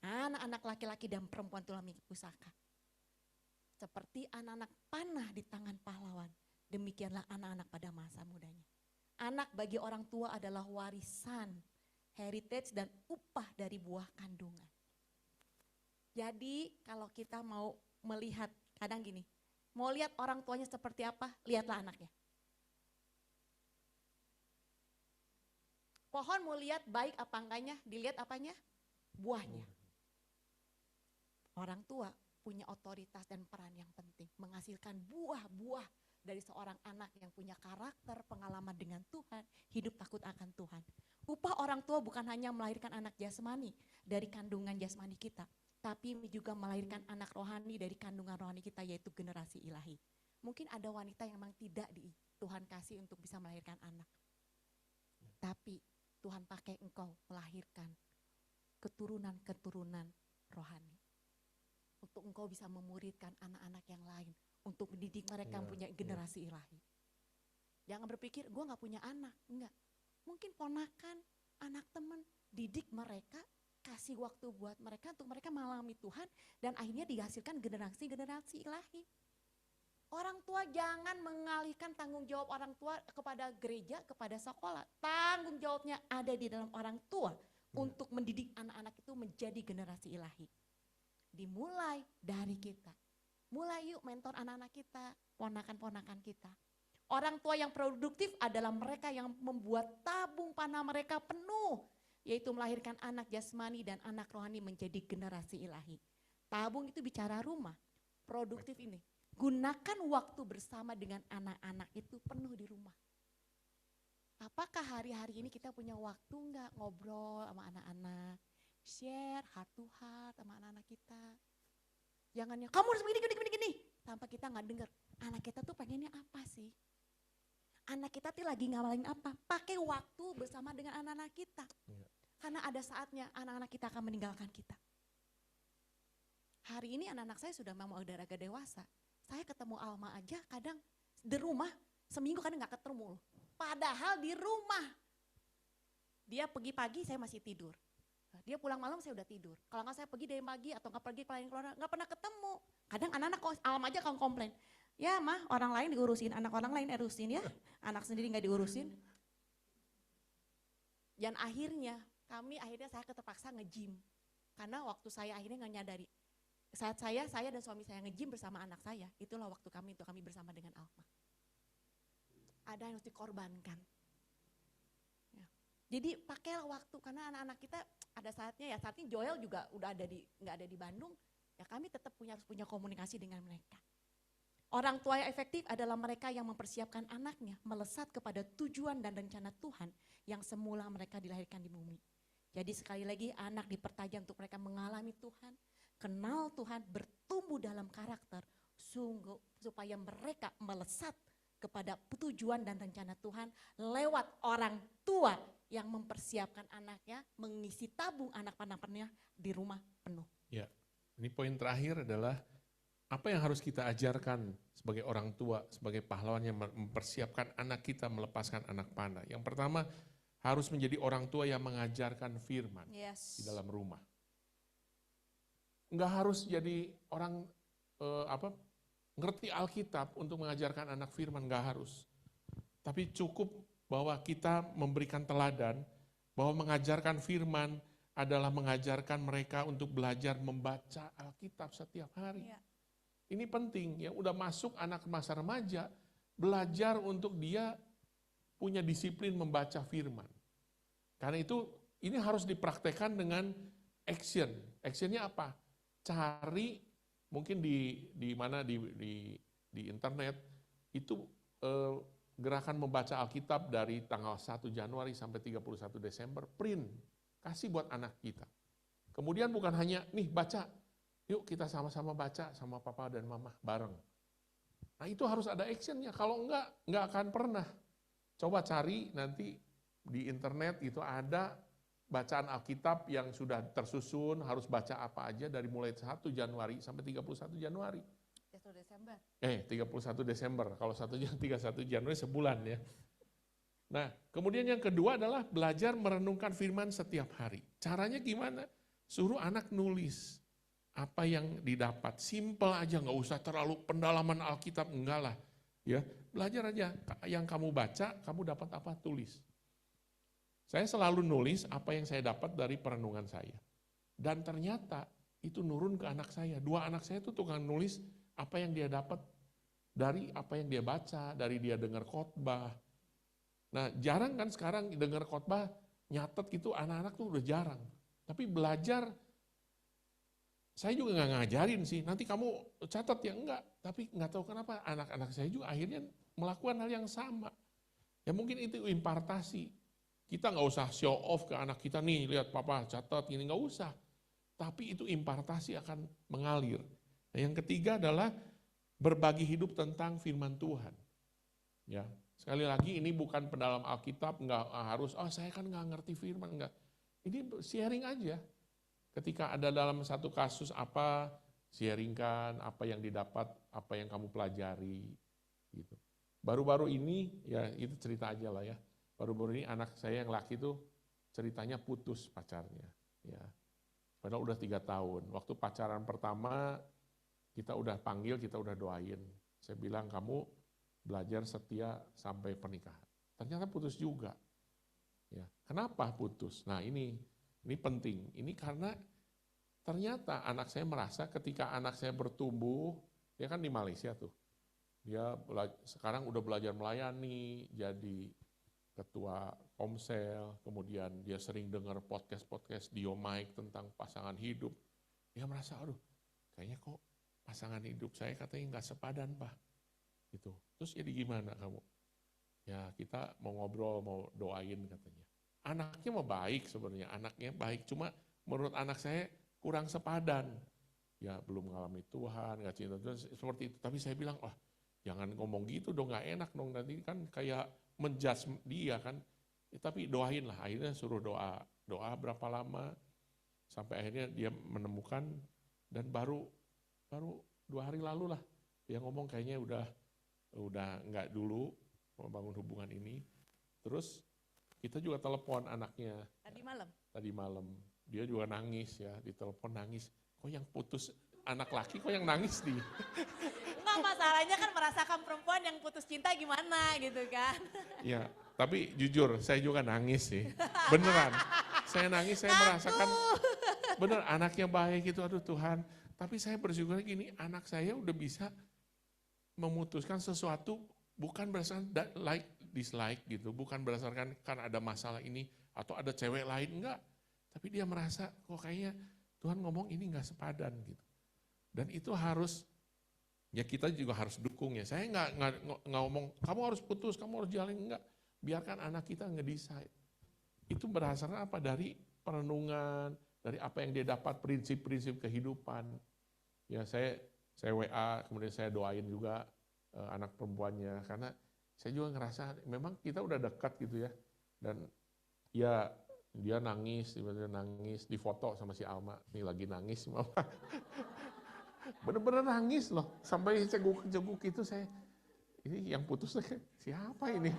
Speaker 1: Anak-anak laki-laki dan perempuan tulang pusaka. Seperti anak-anak panah di tangan pahlawan. Demikianlah anak-anak pada masa mudanya. Anak bagi orang tua adalah warisan, heritage dan upah dari buah kandungan. Jadi kalau kita mau melihat, kadang gini, mau lihat orang tuanya seperti apa, lihatlah anaknya. Pohon mau lihat baik apa enggaknya, dilihat apanya? Buahnya. Orang tua punya otoritas dan peran yang penting, menghasilkan buah-buah dari seorang anak yang punya karakter, pengalaman dengan Tuhan, hidup takut akan Tuhan. Upah orang tua bukan hanya melahirkan anak jasmani dari kandungan jasmani kita, tapi juga melahirkan anak rohani dari kandungan rohani kita, yaitu generasi ilahi. Mungkin ada wanita yang memang tidak Tuhan kasih untuk bisa melahirkan anak. Tapi Tuhan pakai engkau melahirkan keturunan-keturunan rohani. Untuk engkau bisa memuridkan anak-anak yang lain. Untuk mendidik mereka punya generasi ilahi. Jangan berpikir gue gak punya anak, enggak. Mungkin ponakan, anak teman, didik mereka, kasih waktu buat mereka untuk mereka mengalami Tuhan dan akhirnya dihasilkan generasi-generasi ilahi. Orang tua jangan mengalihkan tanggung jawab orang tua kepada gereja, kepada sekolah. Tanggung jawabnya ada di dalam orang tua untuk mendidik anak-anak itu menjadi generasi ilahi. Dimulai dari kita. Mulai yuk mentor anak-anak kita, ponakan-ponakan kita. Orang tua yang produktif adalah mereka yang membuat tabung panah mereka penuh, yaitu melahirkan anak jasmani dan anak rohani menjadi generasi ilahi. Tabung itu bicara rumah, produktif ini. Gunakan waktu bersama dengan anak-anak itu penuh di rumah. Apakah hari-hari ini kita punya waktu enggak ngobrol sama anak-anak, share heart to heart sama anak-anak kita. Jangan yang kamu harus begini, tanpa kita nggak dengar. Anak kita tuh pengennya apa sih? Anak kita tuh lagi ngamalin apa? Pakai waktu bersama dengan anak-anak kita. Karena ada saatnya anak-anak kita akan meninggalkan kita. Hari ini anak-anak saya sudah mau agak dewasa. Saya ketemu Alma aja kadang di rumah, seminggu kadang nggak ketemu. Padahal di rumah. Dia pergi pagi, saya masih tidur. Dia pulang malam saya udah tidur. Kalau nggak saya pergi dari pagi atau nggak pergi pelayanan keluarga, nggak pernah ketemu. Kadang anak-anak Alma aja kalau komplain. Ya mah orang lain diurusin, anak orang lain urusin ya. Anak sendiri nggak diurusin. Dan akhirnya saya terpaksa nge-gym. Karena waktu saya akhirnya nggak nyadari. Saat saya dan suami saya nge-gym bersama anak saya, itulah waktu kami bersama dengan Alma. Ada yang harus dikorbankan. Ya. Jadi pakailah waktu, karena anak-anak kita ada saatnya ya, saat ini Joel juga udah nggak ada di Bandung, ya kami tetap harus punya komunikasi dengan mereka. Orang tua yang efektif adalah mereka yang mempersiapkan anaknya melesat kepada tujuan dan rencana Tuhan yang semula mereka dilahirkan di bumi. Jadi sekali lagi anak dipertajam untuk mereka mengalami Tuhan, kenal Tuhan, bertumbuh dalam karakter, sungguh supaya mereka melesat kepada tujuan dan rencana Tuhan lewat orang tua yang mempersiapkan anaknya, mengisi tabung anak-anaknya di rumah penuh.
Speaker 2: Ya, ini poin terakhir adalah Apa yang harus kita ajarkan sebagai orang tua, sebagai pahlawan yang mempersiapkan anak kita melepaskan anak panah? Yang pertama, harus menjadi orang tua yang mengajarkan firman di dalam rumah. Enggak harus jadi orang ngerti Alkitab untuk mengajarkan anak firman, enggak harus. Tapi cukup bahwa kita memberikan teladan, bahwa mengajarkan firman adalah mengajarkan mereka untuk belajar membaca Alkitab setiap hari. Ya. Ini penting, yang udah masuk anak masa remaja, belajar untuk dia punya disiplin membaca firman. Karena itu ini harus dipraktekkan dengan action. Actionnya apa? Cari mungkin di mana di internet itu gerakan membaca Alkitab dari tanggal 1 Januari sampai 31 Desember, print, kasih buat anak kita. Kemudian bukan hanya, nih baca, yuk kita sama-sama baca sama papa dan mama bareng. Nah itu harus ada actionnya, kalau enggak akan pernah. Coba cari nanti di internet itu ada bacaan Alkitab yang sudah tersusun, harus baca apa aja dari mulai 1 Januari sampai 31 Januari. 31 Desember, kalau 31 Januari sebulan ya. Nah, kemudian yang kedua adalah belajar merenungkan firman setiap hari. Caranya gimana? Suruh anak nulis apa yang didapat. Simple aja, nggak usah terlalu pendalaman Alkitab, enggak lah. Ya, belajar aja, yang kamu baca, kamu dapat apa, tulis. Saya selalu nulis apa yang saya dapat dari perenungan saya. Dan ternyata itu nurun ke anak saya. 2 anak saya itu tukang nulis apa yang dia dapat dari apa yang dia baca, dari dia dengar khotbah. Nah, jarang kan sekarang dengar khotbah, nyatet gitu, anak-anak tuh udah jarang. Tapi belajar, saya juga nggak ngajarin sih, nanti kamu catat ya, enggak. Tapi nggak tahu kenapa anak-anak saya juga akhirnya melakukan hal yang sama. Ya mungkin itu impartasi. Kita nggak usah show off ke anak kita, nih lihat papa catat, ini nggak usah. Tapi itu impartasi akan mengalir. Nah, yang ketiga adalah berbagi hidup tentang firman Tuhan. Ya, sekali lagi ini bukan pendalam Alkitab, nggak harus, saya kan nggak ngerti firman, enggak. Ini sharing aja. Ketika ada dalam satu kasus apa, sharingkan apa yang didapat, apa yang kamu pelajari. Gitu. Baru-baru ini, ya itu cerita aja lah ya. Baru-baru ini anak saya yang laki tuh ceritanya putus pacarnya. Ya. Padahal udah 3 tahun. Waktu pacaran pertama, kita udah panggil, kita udah doain. Saya bilang, kamu belajar setia sampai pernikahan. Ternyata putus juga. Ya, kenapa putus? Nah ini penting. Ini karena ternyata anak saya merasa ketika anak saya bertumbuh, dia kan di Malaysia tuh. Dia sekarang udah belajar melayani, jadi ketua Komsel, kemudian dia sering dengar podcast Diomike tentang pasangan hidup. Dia merasa, aduh, kayaknya kok pasangan hidup saya katanya nggak sepadan, Pak. Gitu. Terus jadi gimana kamu? Ya kita mau ngobrol, mau doain katanya. Anaknya mau baik sebenarnya, anaknya baik. Cuma menurut anak saya kurang sepadan. Ya belum mengalami Tuhan, nggak cinta Tuhan, seperti itu. Tapi saya bilang, jangan ngomong gitu dong, nggak enak dong. Nanti kan kayak menjudge dia kan. Ya, tapi doain lah, akhirnya suruh doa berapa lama. Sampai akhirnya dia menemukan dan baru 2 hari lalu lah dia ngomong kayaknya udah nggak dulu membangun hubungan ini. Terus kita juga telepon anaknya tadi malam dia juga nangis ya, ditelepon nangis, kok yang putus anak laki kok yang nangis nih.
Speaker 1: Enggak, masalahnya kan merasakan perempuan yang putus cinta gimana gitu kan.
Speaker 2: Ya, tapi jujur saya juga nangis sih, beneran. Saya nangis, saya merasakan bener anaknya baik gitu, aduh Tuhan. Tapi saya bersyukur gini, anak saya udah bisa memutuskan sesuatu bukan berdasarkan like, dislike gitu, bukan berdasarkan kan ada masalah ini atau ada cewek lain, enggak. Tapi dia merasa kok kayaknya Tuhan ngomong ini enggak sepadan gitu. Dan itu harus, ya kita juga harus dukung ya. Saya enggak ngomong kamu harus putus, kamu harus jalin, enggak. Biarkan anak kita nge-decide. Itu berdasarkan apa? Dari perenungan, dari apa yang dia dapat, prinsip-prinsip kehidupan. Ya saya WA, kemudian saya doain juga anak perempuannya, karena saya juga ngerasa memang kita udah dekat gitu ya. Dan ya dia nangis, tiba-tiba nangis, difoto sama si Alma, nih lagi nangis mama. Bener-bener nangis loh, sampai ceguk-ceguk itu ini yang putus siapa ini?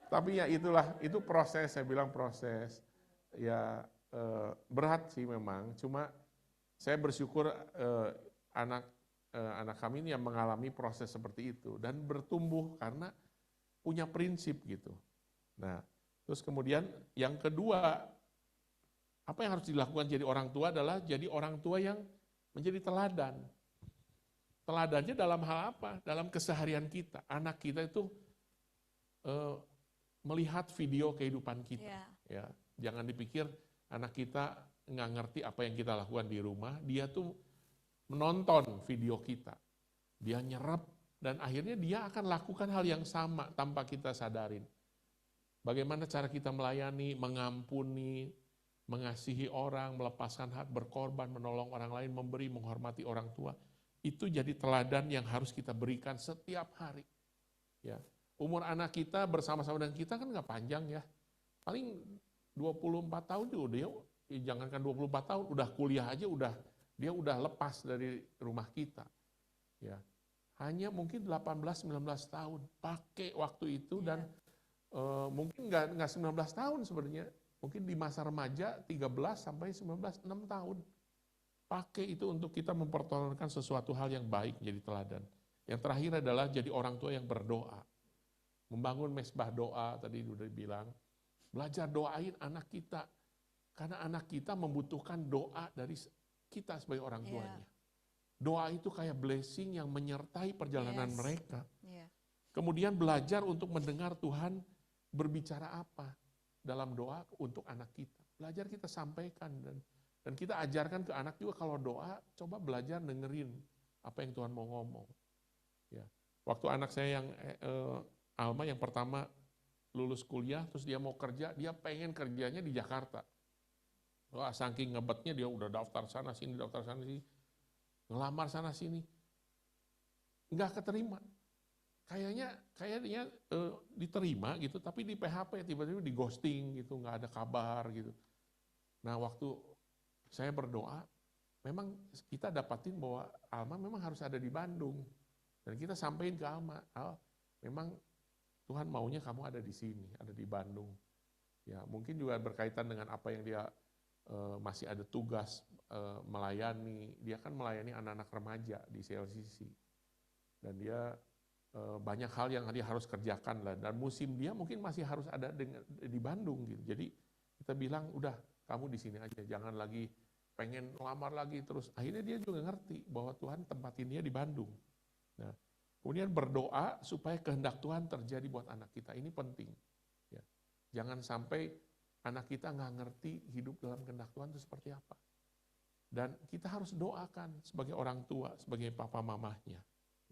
Speaker 2: Tapi ya itulah, itu proses, saya bilang proses. Ya berat sih memang, cuma saya bersyukur anak kami ini yang mengalami proses seperti itu dan bertumbuh karena punya prinsip gitu. Nah, terus kemudian yang kedua, apa yang harus dilakukan jadi orang tua adalah jadi orang tua yang menjadi teladan. Teladannya dalam hal apa? Dalam keseharian kita. Anak kita itu melihat video kehidupan kita. Ya, jangan dipikir anak kita nggak ngerti apa yang kita lakukan di rumah. Dia tuh menonton video kita. Dia nyerap dan akhirnya dia akan lakukan hal yang sama tanpa kita sadarin. Bagaimana cara kita melayani, mengampuni, mengasihi orang, melepaskan hak, berkorban, menolong orang lain, memberi, menghormati orang tua. Itu jadi teladan yang harus kita berikan setiap hari. Ya, umur anak kita bersama-sama dengan kita kan nggak panjang ya. Paling 24 tahun juga dia, jangankan 24 tahun, udah kuliah aja dia udah lepas dari rumah kita. Ya, hanya mungkin 18-19 tahun pakai waktu itu dan mungkin nggak 19 tahun sebenarnya. Mungkin di masa remaja 13 sampai 19, 6 tahun. Pakai itu untuk kita mempertontonkan sesuatu hal yang baik jadi teladan. Yang terakhir adalah jadi orang tua yang berdoa. Membangun mesbah doa, tadi sudah dibilang. Belajar doain anak kita. Karena anak kita membutuhkan doa dari kita sebagai orang tuanya. Doa itu kayak blessing yang menyertai perjalanan mereka. Kemudian belajar untuk mendengar Tuhan berbicara apa dalam doa untuk anak kita. Belajar kita sampaikan dan kita ajarkan ke anak juga kalau doa coba belajar dengerin apa yang Tuhan mau ngomong. Ya. Waktu anak saya yang Alma yang pertama lulus kuliah terus dia mau kerja, dia pengen kerjanya di Jakarta. Wah, saking ngebetnya dia udah daftar sana sini, ngelamar sana sini. Enggak keterima. Kayaknya diterima gitu, tapi di PHP tiba-tiba di ghosting gitu, nggak ada kabar gitu. Nah waktu saya berdoa, memang kita dapatin bahwa Alma memang harus ada di Bandung. Dan kita sampaikan ke Alma, Al, memang Tuhan maunya kamu ada di sini, ada di Bandung. Ya mungkin juga berkaitan dengan apa yang dia masih ada tugas melayani. Dia kan melayani anak-anak remaja di CLCC. Dan dia banyak hal yang dia harus kerjakan lah, dan musim dia mungkin masih harus ada di Bandung gitu. Jadi kita bilang udah kamu di sini aja, jangan lagi pengen lamar lagi terus. Akhirnya dia juga ngerti bahwa Tuhan tempatin dia di Bandung. Nah, kemudian berdoa supaya kehendak Tuhan terjadi buat anak kita, ini penting. Ya. Jangan sampai anak kita nggak ngerti hidup dalam kehendak Tuhan itu seperti apa. Dan kita harus doakan sebagai orang tua, sebagai papa mamahnya,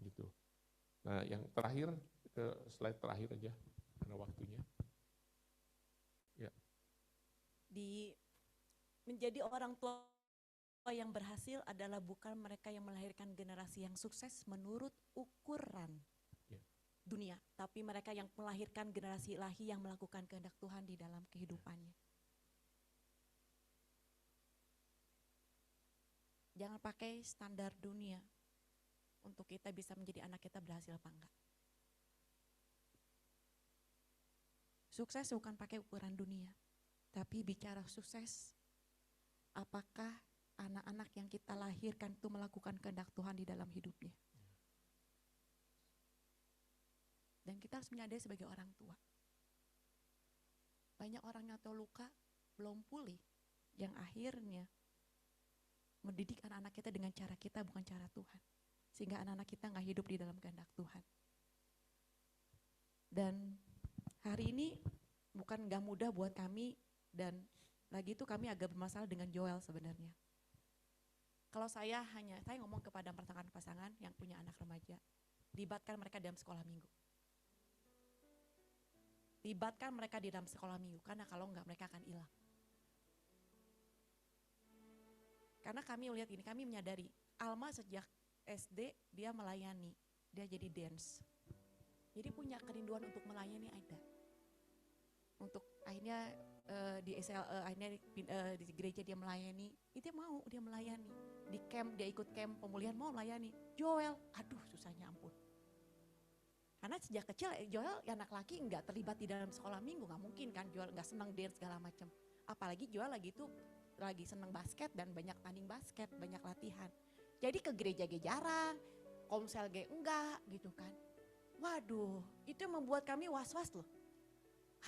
Speaker 2: gitu. Nah, yang terakhir, ke slide terakhir aja, karena waktunya. Ya.
Speaker 1: Menjadi orang tua yang berhasil adalah bukan mereka yang melahirkan generasi yang sukses menurut ukuran dunia, tapi mereka yang melahirkan generasi ilahi yang melakukan kehendak Tuhan di dalam kehidupannya. Jangan pakai standar dunia untuk kita bisa menjadi anak kita berhasil apa enggak. Sukses bukan pakai ukuran dunia, tapi bicara sukses, apakah anak-anak yang kita lahirkan itu melakukan kehendak Tuhan di dalam hidupnya. Dan kita harus menyadari sebagai orang tua. Banyak orang yang tahu luka, belum pulih, yang akhirnya mendidik anak-anak kita dengan cara kita, bukan cara Tuhan. Sehingga anak-anak kita nggak hidup di dalam kehendak Tuhan. Dan hari ini bukan nggak mudah buat kami, dan lagi itu kami agak bermasalah dengan Joel sebenarnya. Kalau saya ngomong kepada pasangan yang punya anak remaja, libatkan mereka dalam sekolah minggu. Libatkan mereka di dalam sekolah minggu, karena kalau enggak mereka akan hilang. Karena kami lihat ini, kami menyadari, Alma sejak SD dia melayani, dia jadi dance. Jadi punya kerinduan untuk melayani ada. Untuk akhirnya di akhirnya di gereja dia melayani, itu dia melayani. Di camp, dia ikut camp pemulihan mau melayani. Joel, aduh susahnya ampun. Karena sejak kecil Joel anak laki nggak terlibat di dalam sekolah minggu, nggak mungkin kan Joel nggak senang dance segala macam. Apalagi Joel lagi senang basket dan banyak tanding basket, banyak latihan. Jadi ke gereja jarang, komsel enggak gitu kan. Waduh, itu membuat kami was-was loh.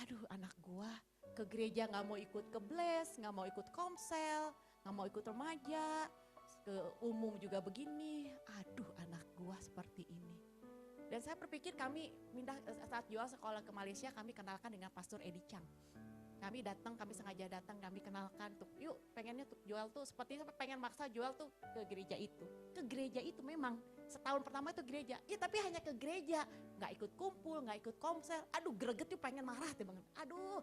Speaker 1: Aduh anak gua ke gereja nggak mau ikut ke bless, nggak mau ikut komsel, nggak mau ikut remaja, ke umum juga begini. Aduh anak gua seperti ini. Dan saya berpikir kami saat Joel sekolah ke Malaysia, kami kenalkan dengan Pastor Edi Chang. Kami sengaja datang, kami kenalkan tuh, yuk pengennya tuh Joel tuh sepertinya pengen maksa Joel tuh ke gereja itu. Ke gereja itu memang setahun pertama itu gereja, ya tapi hanya ke gereja, nggak ikut kumpul, nggak ikut komsel. Aduh greget tuh pengen marah tuh banget. Aduh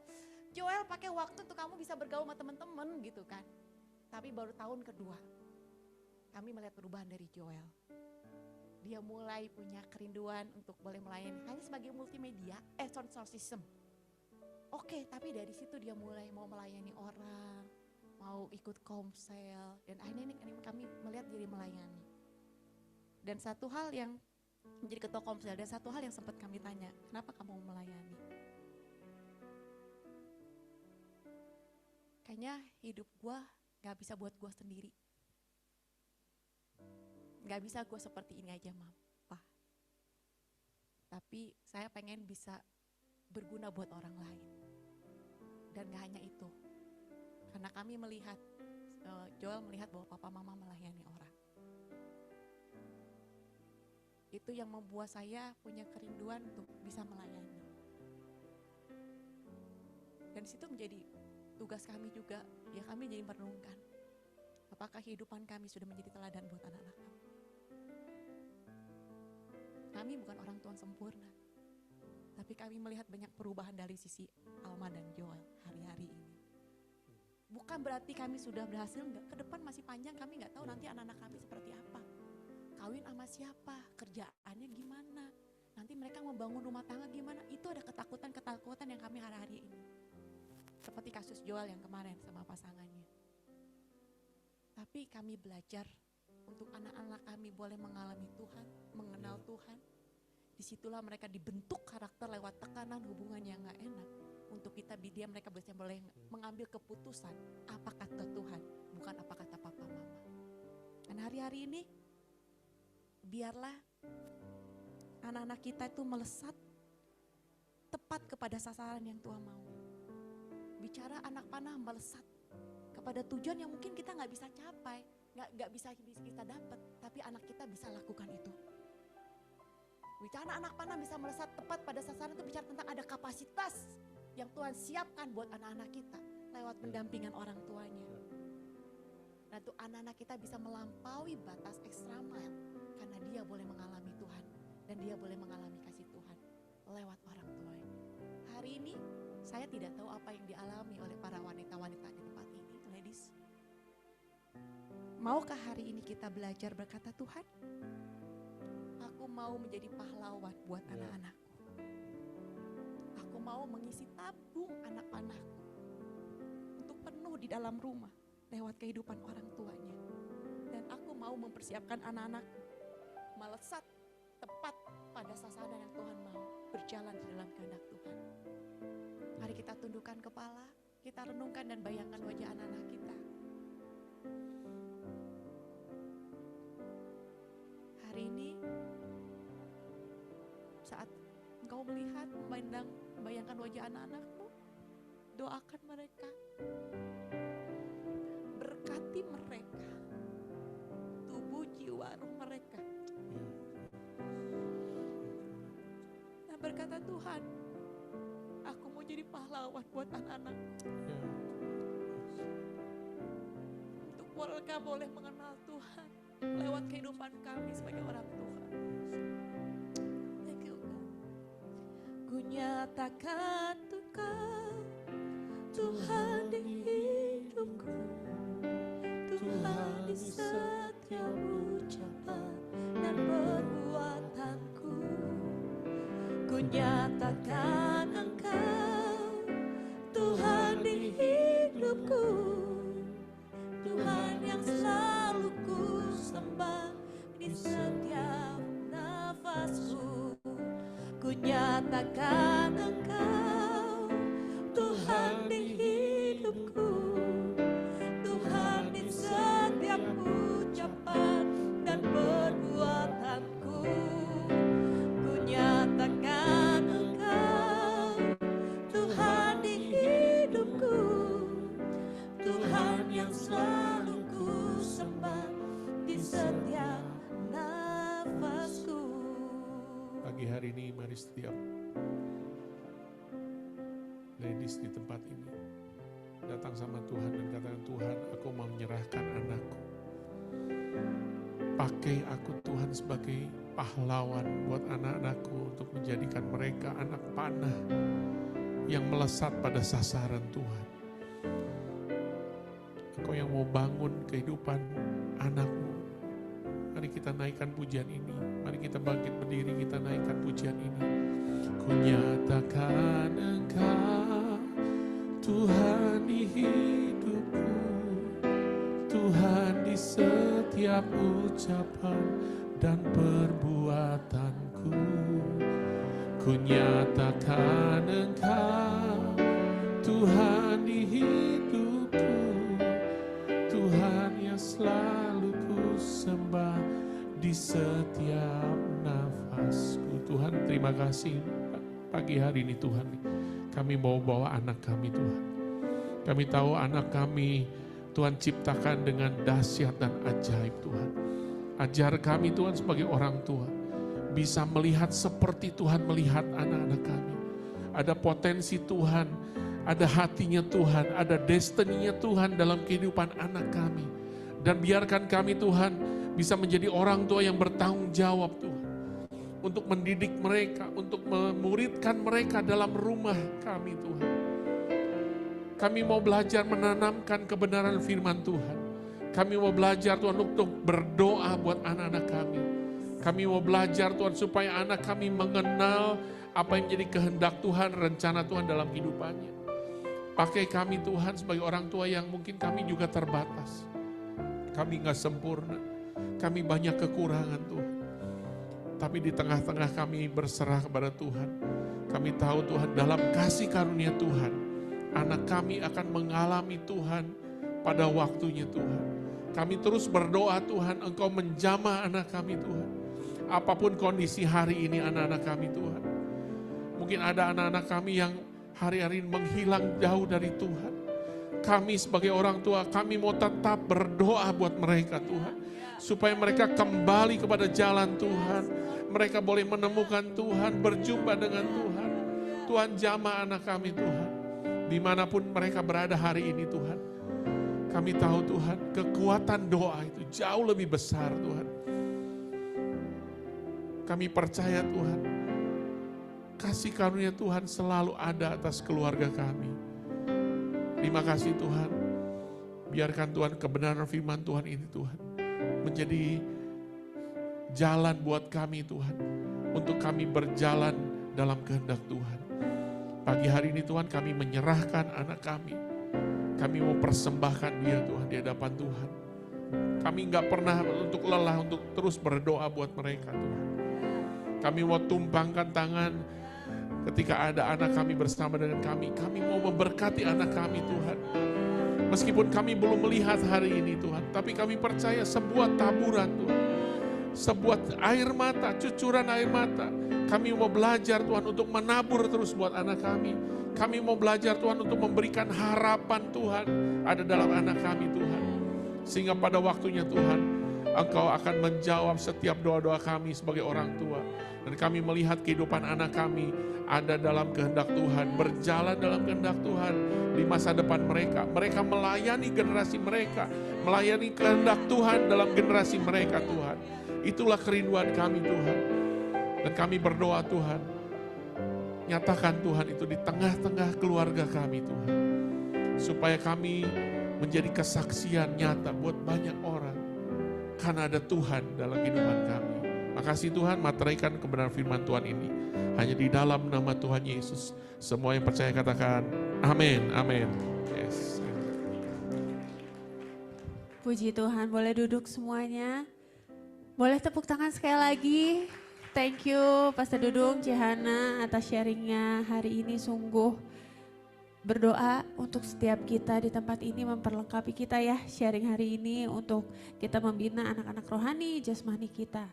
Speaker 1: Joel pakai waktu tuh kamu bisa bergaul sama teman-teman gitu kan. Tapi baru tahun kedua kami melihat perubahan dari Joel. Dia mulai punya kerinduan untuk boleh melayani hanya sebagai multimedia, sound system. Oke, tapi dari situ dia mulai mau melayani orang, mau ikut komsel, dan akhirnya ini kami melihat diri melayani. Dan satu hal yang menjadi ketua komsel, dan satu hal yang sempat kami tanya, kenapa kamu mau melayani? Kayaknya hidup gue gak bisa buat gue sendiri. Gak bisa gue seperti ini aja Papa. Tapi saya pengen bisa berguna buat orang lain. Dan gak hanya itu, karena kami melihat, Joel melihat bahwa papa mama melayani orang. Itu yang membuat saya punya kerinduan untuk bisa melayani. Dan situ menjadi tugas kami juga, ya kami jadi merenungkan. Apakah kehidupan kami sudah menjadi teladan buat anak-anak kami? Kami bukan orang tua sempurna. Tapi kami melihat banyak perubahan dari sisi Alma dan Joel hari-hari ini. Bukan berarti kami sudah berhasil, enggak. Ke depan masih panjang, kami enggak tahu nanti anak-anak kami seperti apa. Kawin sama siapa, kerjaannya gimana. Nanti mereka membangun rumah tangga gimana. Itu ada ketakutan-ketakutan yang kami hari-hari ini. Seperti kasus Joel yang kemarin sama pasangannya. Tapi kami belajar untuk anak-anak kami boleh mengalami Tuhan, mengenal Tuhan. Disitulah mereka dibentuk karakter lewat tekanan hubungan yang gak enak. Untuk mereka bisa boleh mengambil keputusan apa kata Tuhan, bukan apa kata papa mama. Dan hari-hari ini, biarlah anak-anak kita itu melesat tepat kepada sasaran yang Tuhan mau. Bicara anak panah melesat kepada tujuan yang mungkin kita gak bisa capai, gak bisa kita dapat, tapi anak kita bisa lakukan itu. Bicara anak panah bisa melesat tepat pada sasaran itu bicara tentang ada kapasitas yang Tuhan siapkan buat anak-anak kita lewat pendampingan orang tuanya. Dan tuh anak-anak kita bisa melampaui batas extra mile karena dia boleh mengalami Tuhan dan dia boleh mengalami kasih Tuhan lewat orang tuanya. Hari ini saya tidak tahu apa yang dialami oleh para wanita-wanita di tempat ini, ladies. Maukah hari ini kita belajar berkata Tuhan? Aku mau menjadi pahlawan buat anak-anakku. Aku mau mengisi tabung anak panahku untuk penuh di dalam rumah lewat kehidupan orang tuanya. Dan aku mau mempersiapkan anak-anakku melesat tepat pada sasaran yang Tuhan mau, berjalan di dalam kehendak Tuhan. Mari kita tundukkan kepala, kita renungkan dan bayangkan wajah anak-anak kita. Hari ini saat engkau melihat, membayangkan wajah anak-anakmu, doakan mereka, berkati mereka, tubuh, jiwa, roh mereka. Dan berkata Tuhan, aku mau jadi pahlawan buat anak-anak. Untuk mereka boleh mengenal Tuhan lewat kehidupan kami sebagai orang Tuhan. Ku nyatakan Engkau Tuhan di hidupku, Tuhan di setiap ucapan dan perbuatanku. Ku nyatakan Engkau Tuhan di nyatakan Engkau Tuhan di hidupku, Tuhan di setiap ucapan dan perbuatanku. Ku nyatakan Engkau Tuhan di hidupku, Tuhan yang selalu ku sembah di setiap nafasku.
Speaker 2: Pagi hari ini mari setiap ladies di tempat ini datang sama Tuhan dan katakan, Tuhan, aku mau menyerahkan anakku. Pakai aku Tuhan sebagai pahlawan buat anak-anakku untuk menjadikan mereka anak panah yang melesat pada sasaran Tuhan. Engkau yang mau bangun kehidupan anakmu. Mari kita naikkan pujian ini. Mari kita bangkit berdiri, kita naikkan pujian ini. Ku nyatakan Engkau Tuhan di hidupku, Tuhan di setiap ucapan dan perbuatanku. Ku nyatakan Engkau Tuhan di hidupku, Tuhan yang selalu ku sembah di setiap nafasku. Tuhan, terima kasih pagi hari ini Tuhan. Kami mau bawa anak kami Tuhan. Kami tahu anak kami Tuhan ciptakan dengan dahsyat dan ajaib Tuhan. Ajar kami Tuhan sebagai orang tua bisa melihat seperti Tuhan melihat anak-anak kami. Ada potensi Tuhan, ada hatinya Tuhan, ada destininya Tuhan dalam kehidupan anak kami. Dan biarkan kami Tuhan bisa menjadi orang tua yang bertanggung jawab Tuhan. Untuk mendidik mereka, untuk memuridkan mereka dalam rumah kami Tuhan. Kami mau belajar menanamkan kebenaran firman Tuhan. Kami mau belajar Tuhan untuk berdoa buat anak-anak kami. Kami mau belajar Tuhan supaya anak kami mengenal apa yang menjadi kehendak Tuhan, rencana Tuhan dalam kehidupannya. Pakai kami Tuhan sebagai orang tua yang mungkin kami juga terbatas. Kami gak sempurna, kami banyak kekurangan Tuhan. Tapi di tengah-tengah kami berserah kepada Tuhan. Kami tahu Tuhan dalam kasih karunia Tuhan, anak kami akan mengalami Tuhan pada waktunya Tuhan. Kami terus berdoa Tuhan, Engkau menjamah anak kami Tuhan. Apapun kondisi hari ini anak-anak kami Tuhan. Mungkin ada anak-anak kami yang hari-hari ini menghilang jauh dari Tuhan. Kami sebagai orang tua, kami mau tetap berdoa buat mereka Tuhan. Supaya mereka kembali kepada jalan Tuhan. Mereka boleh menemukan Tuhan, berjumpa dengan Tuhan. Tuhan jamah anak kami Tuhan. Dimanapun mereka berada hari ini Tuhan. Kami tahu Tuhan, kekuatan doa itu jauh lebih besar Tuhan. Kami percaya Tuhan, kasih karunia Tuhan selalu ada atas keluarga kami. Terima kasih Tuhan. Biarkan Tuhan kebenaran firman Tuhan ini Tuhan menjadi jalan buat kami Tuhan. Untuk kami berjalan dalam kehendak Tuhan. Pagi hari ini Tuhan kami menyerahkan anak kami. Kami mau persembahkan dia Tuhan di hadapan Tuhan. Kami gak pernah untuk lelah untuk terus berdoa buat mereka Tuhan. Kami mau tumpangkan tangan ketika ada anak kami bersama dengan kami. Kami mau memberkati anak kami Tuhan. Meskipun kami belum melihat hari ini Tuhan. Tapi kami percaya sebuah taburan Tuhan. Sebuah air mata, cucuran air mata. Kami mau belajar Tuhan untuk menabur terus buat anak kami. Kami mau belajar Tuhan untuk memberikan harapan Tuhan ada dalam anak kami Tuhan. Sehingga pada waktunya Tuhan, Engkau akan menjawab setiap doa-doa kami sebagai orang tua. Dan kami melihat kehidupan anak kami ada dalam kehendak Tuhan, berjalan dalam kehendak Tuhan di masa depan mereka. Mereka melayani generasi mereka, melayani kehendak Tuhan dalam generasi mereka Tuhan. Itulah kerinduan kami Tuhan. Dan kami berdoa Tuhan, nyatakan Tuhan itu di tengah-tengah keluarga kami Tuhan. Supaya kami menjadi kesaksian nyata buat banyak orang. Karena ada Tuhan dalam kehidupan kami. Makasih Tuhan, materaikan kebenaran firman Tuhan ini. Hanya di dalam nama Tuhan Yesus. Semua yang percaya katakan, amin, amin. Yes.
Speaker 3: Puji Tuhan, boleh duduk semuanya. Boleh tepuk tangan sekali lagi. Thank you Pastor Dudung, Cihana atas sharingnya hari ini. Sungguh berdoa untuk setiap kita di tempat ini memperlengkapi kita ya, sharing hari ini untuk kita membina anak-anak rohani jasmani kita.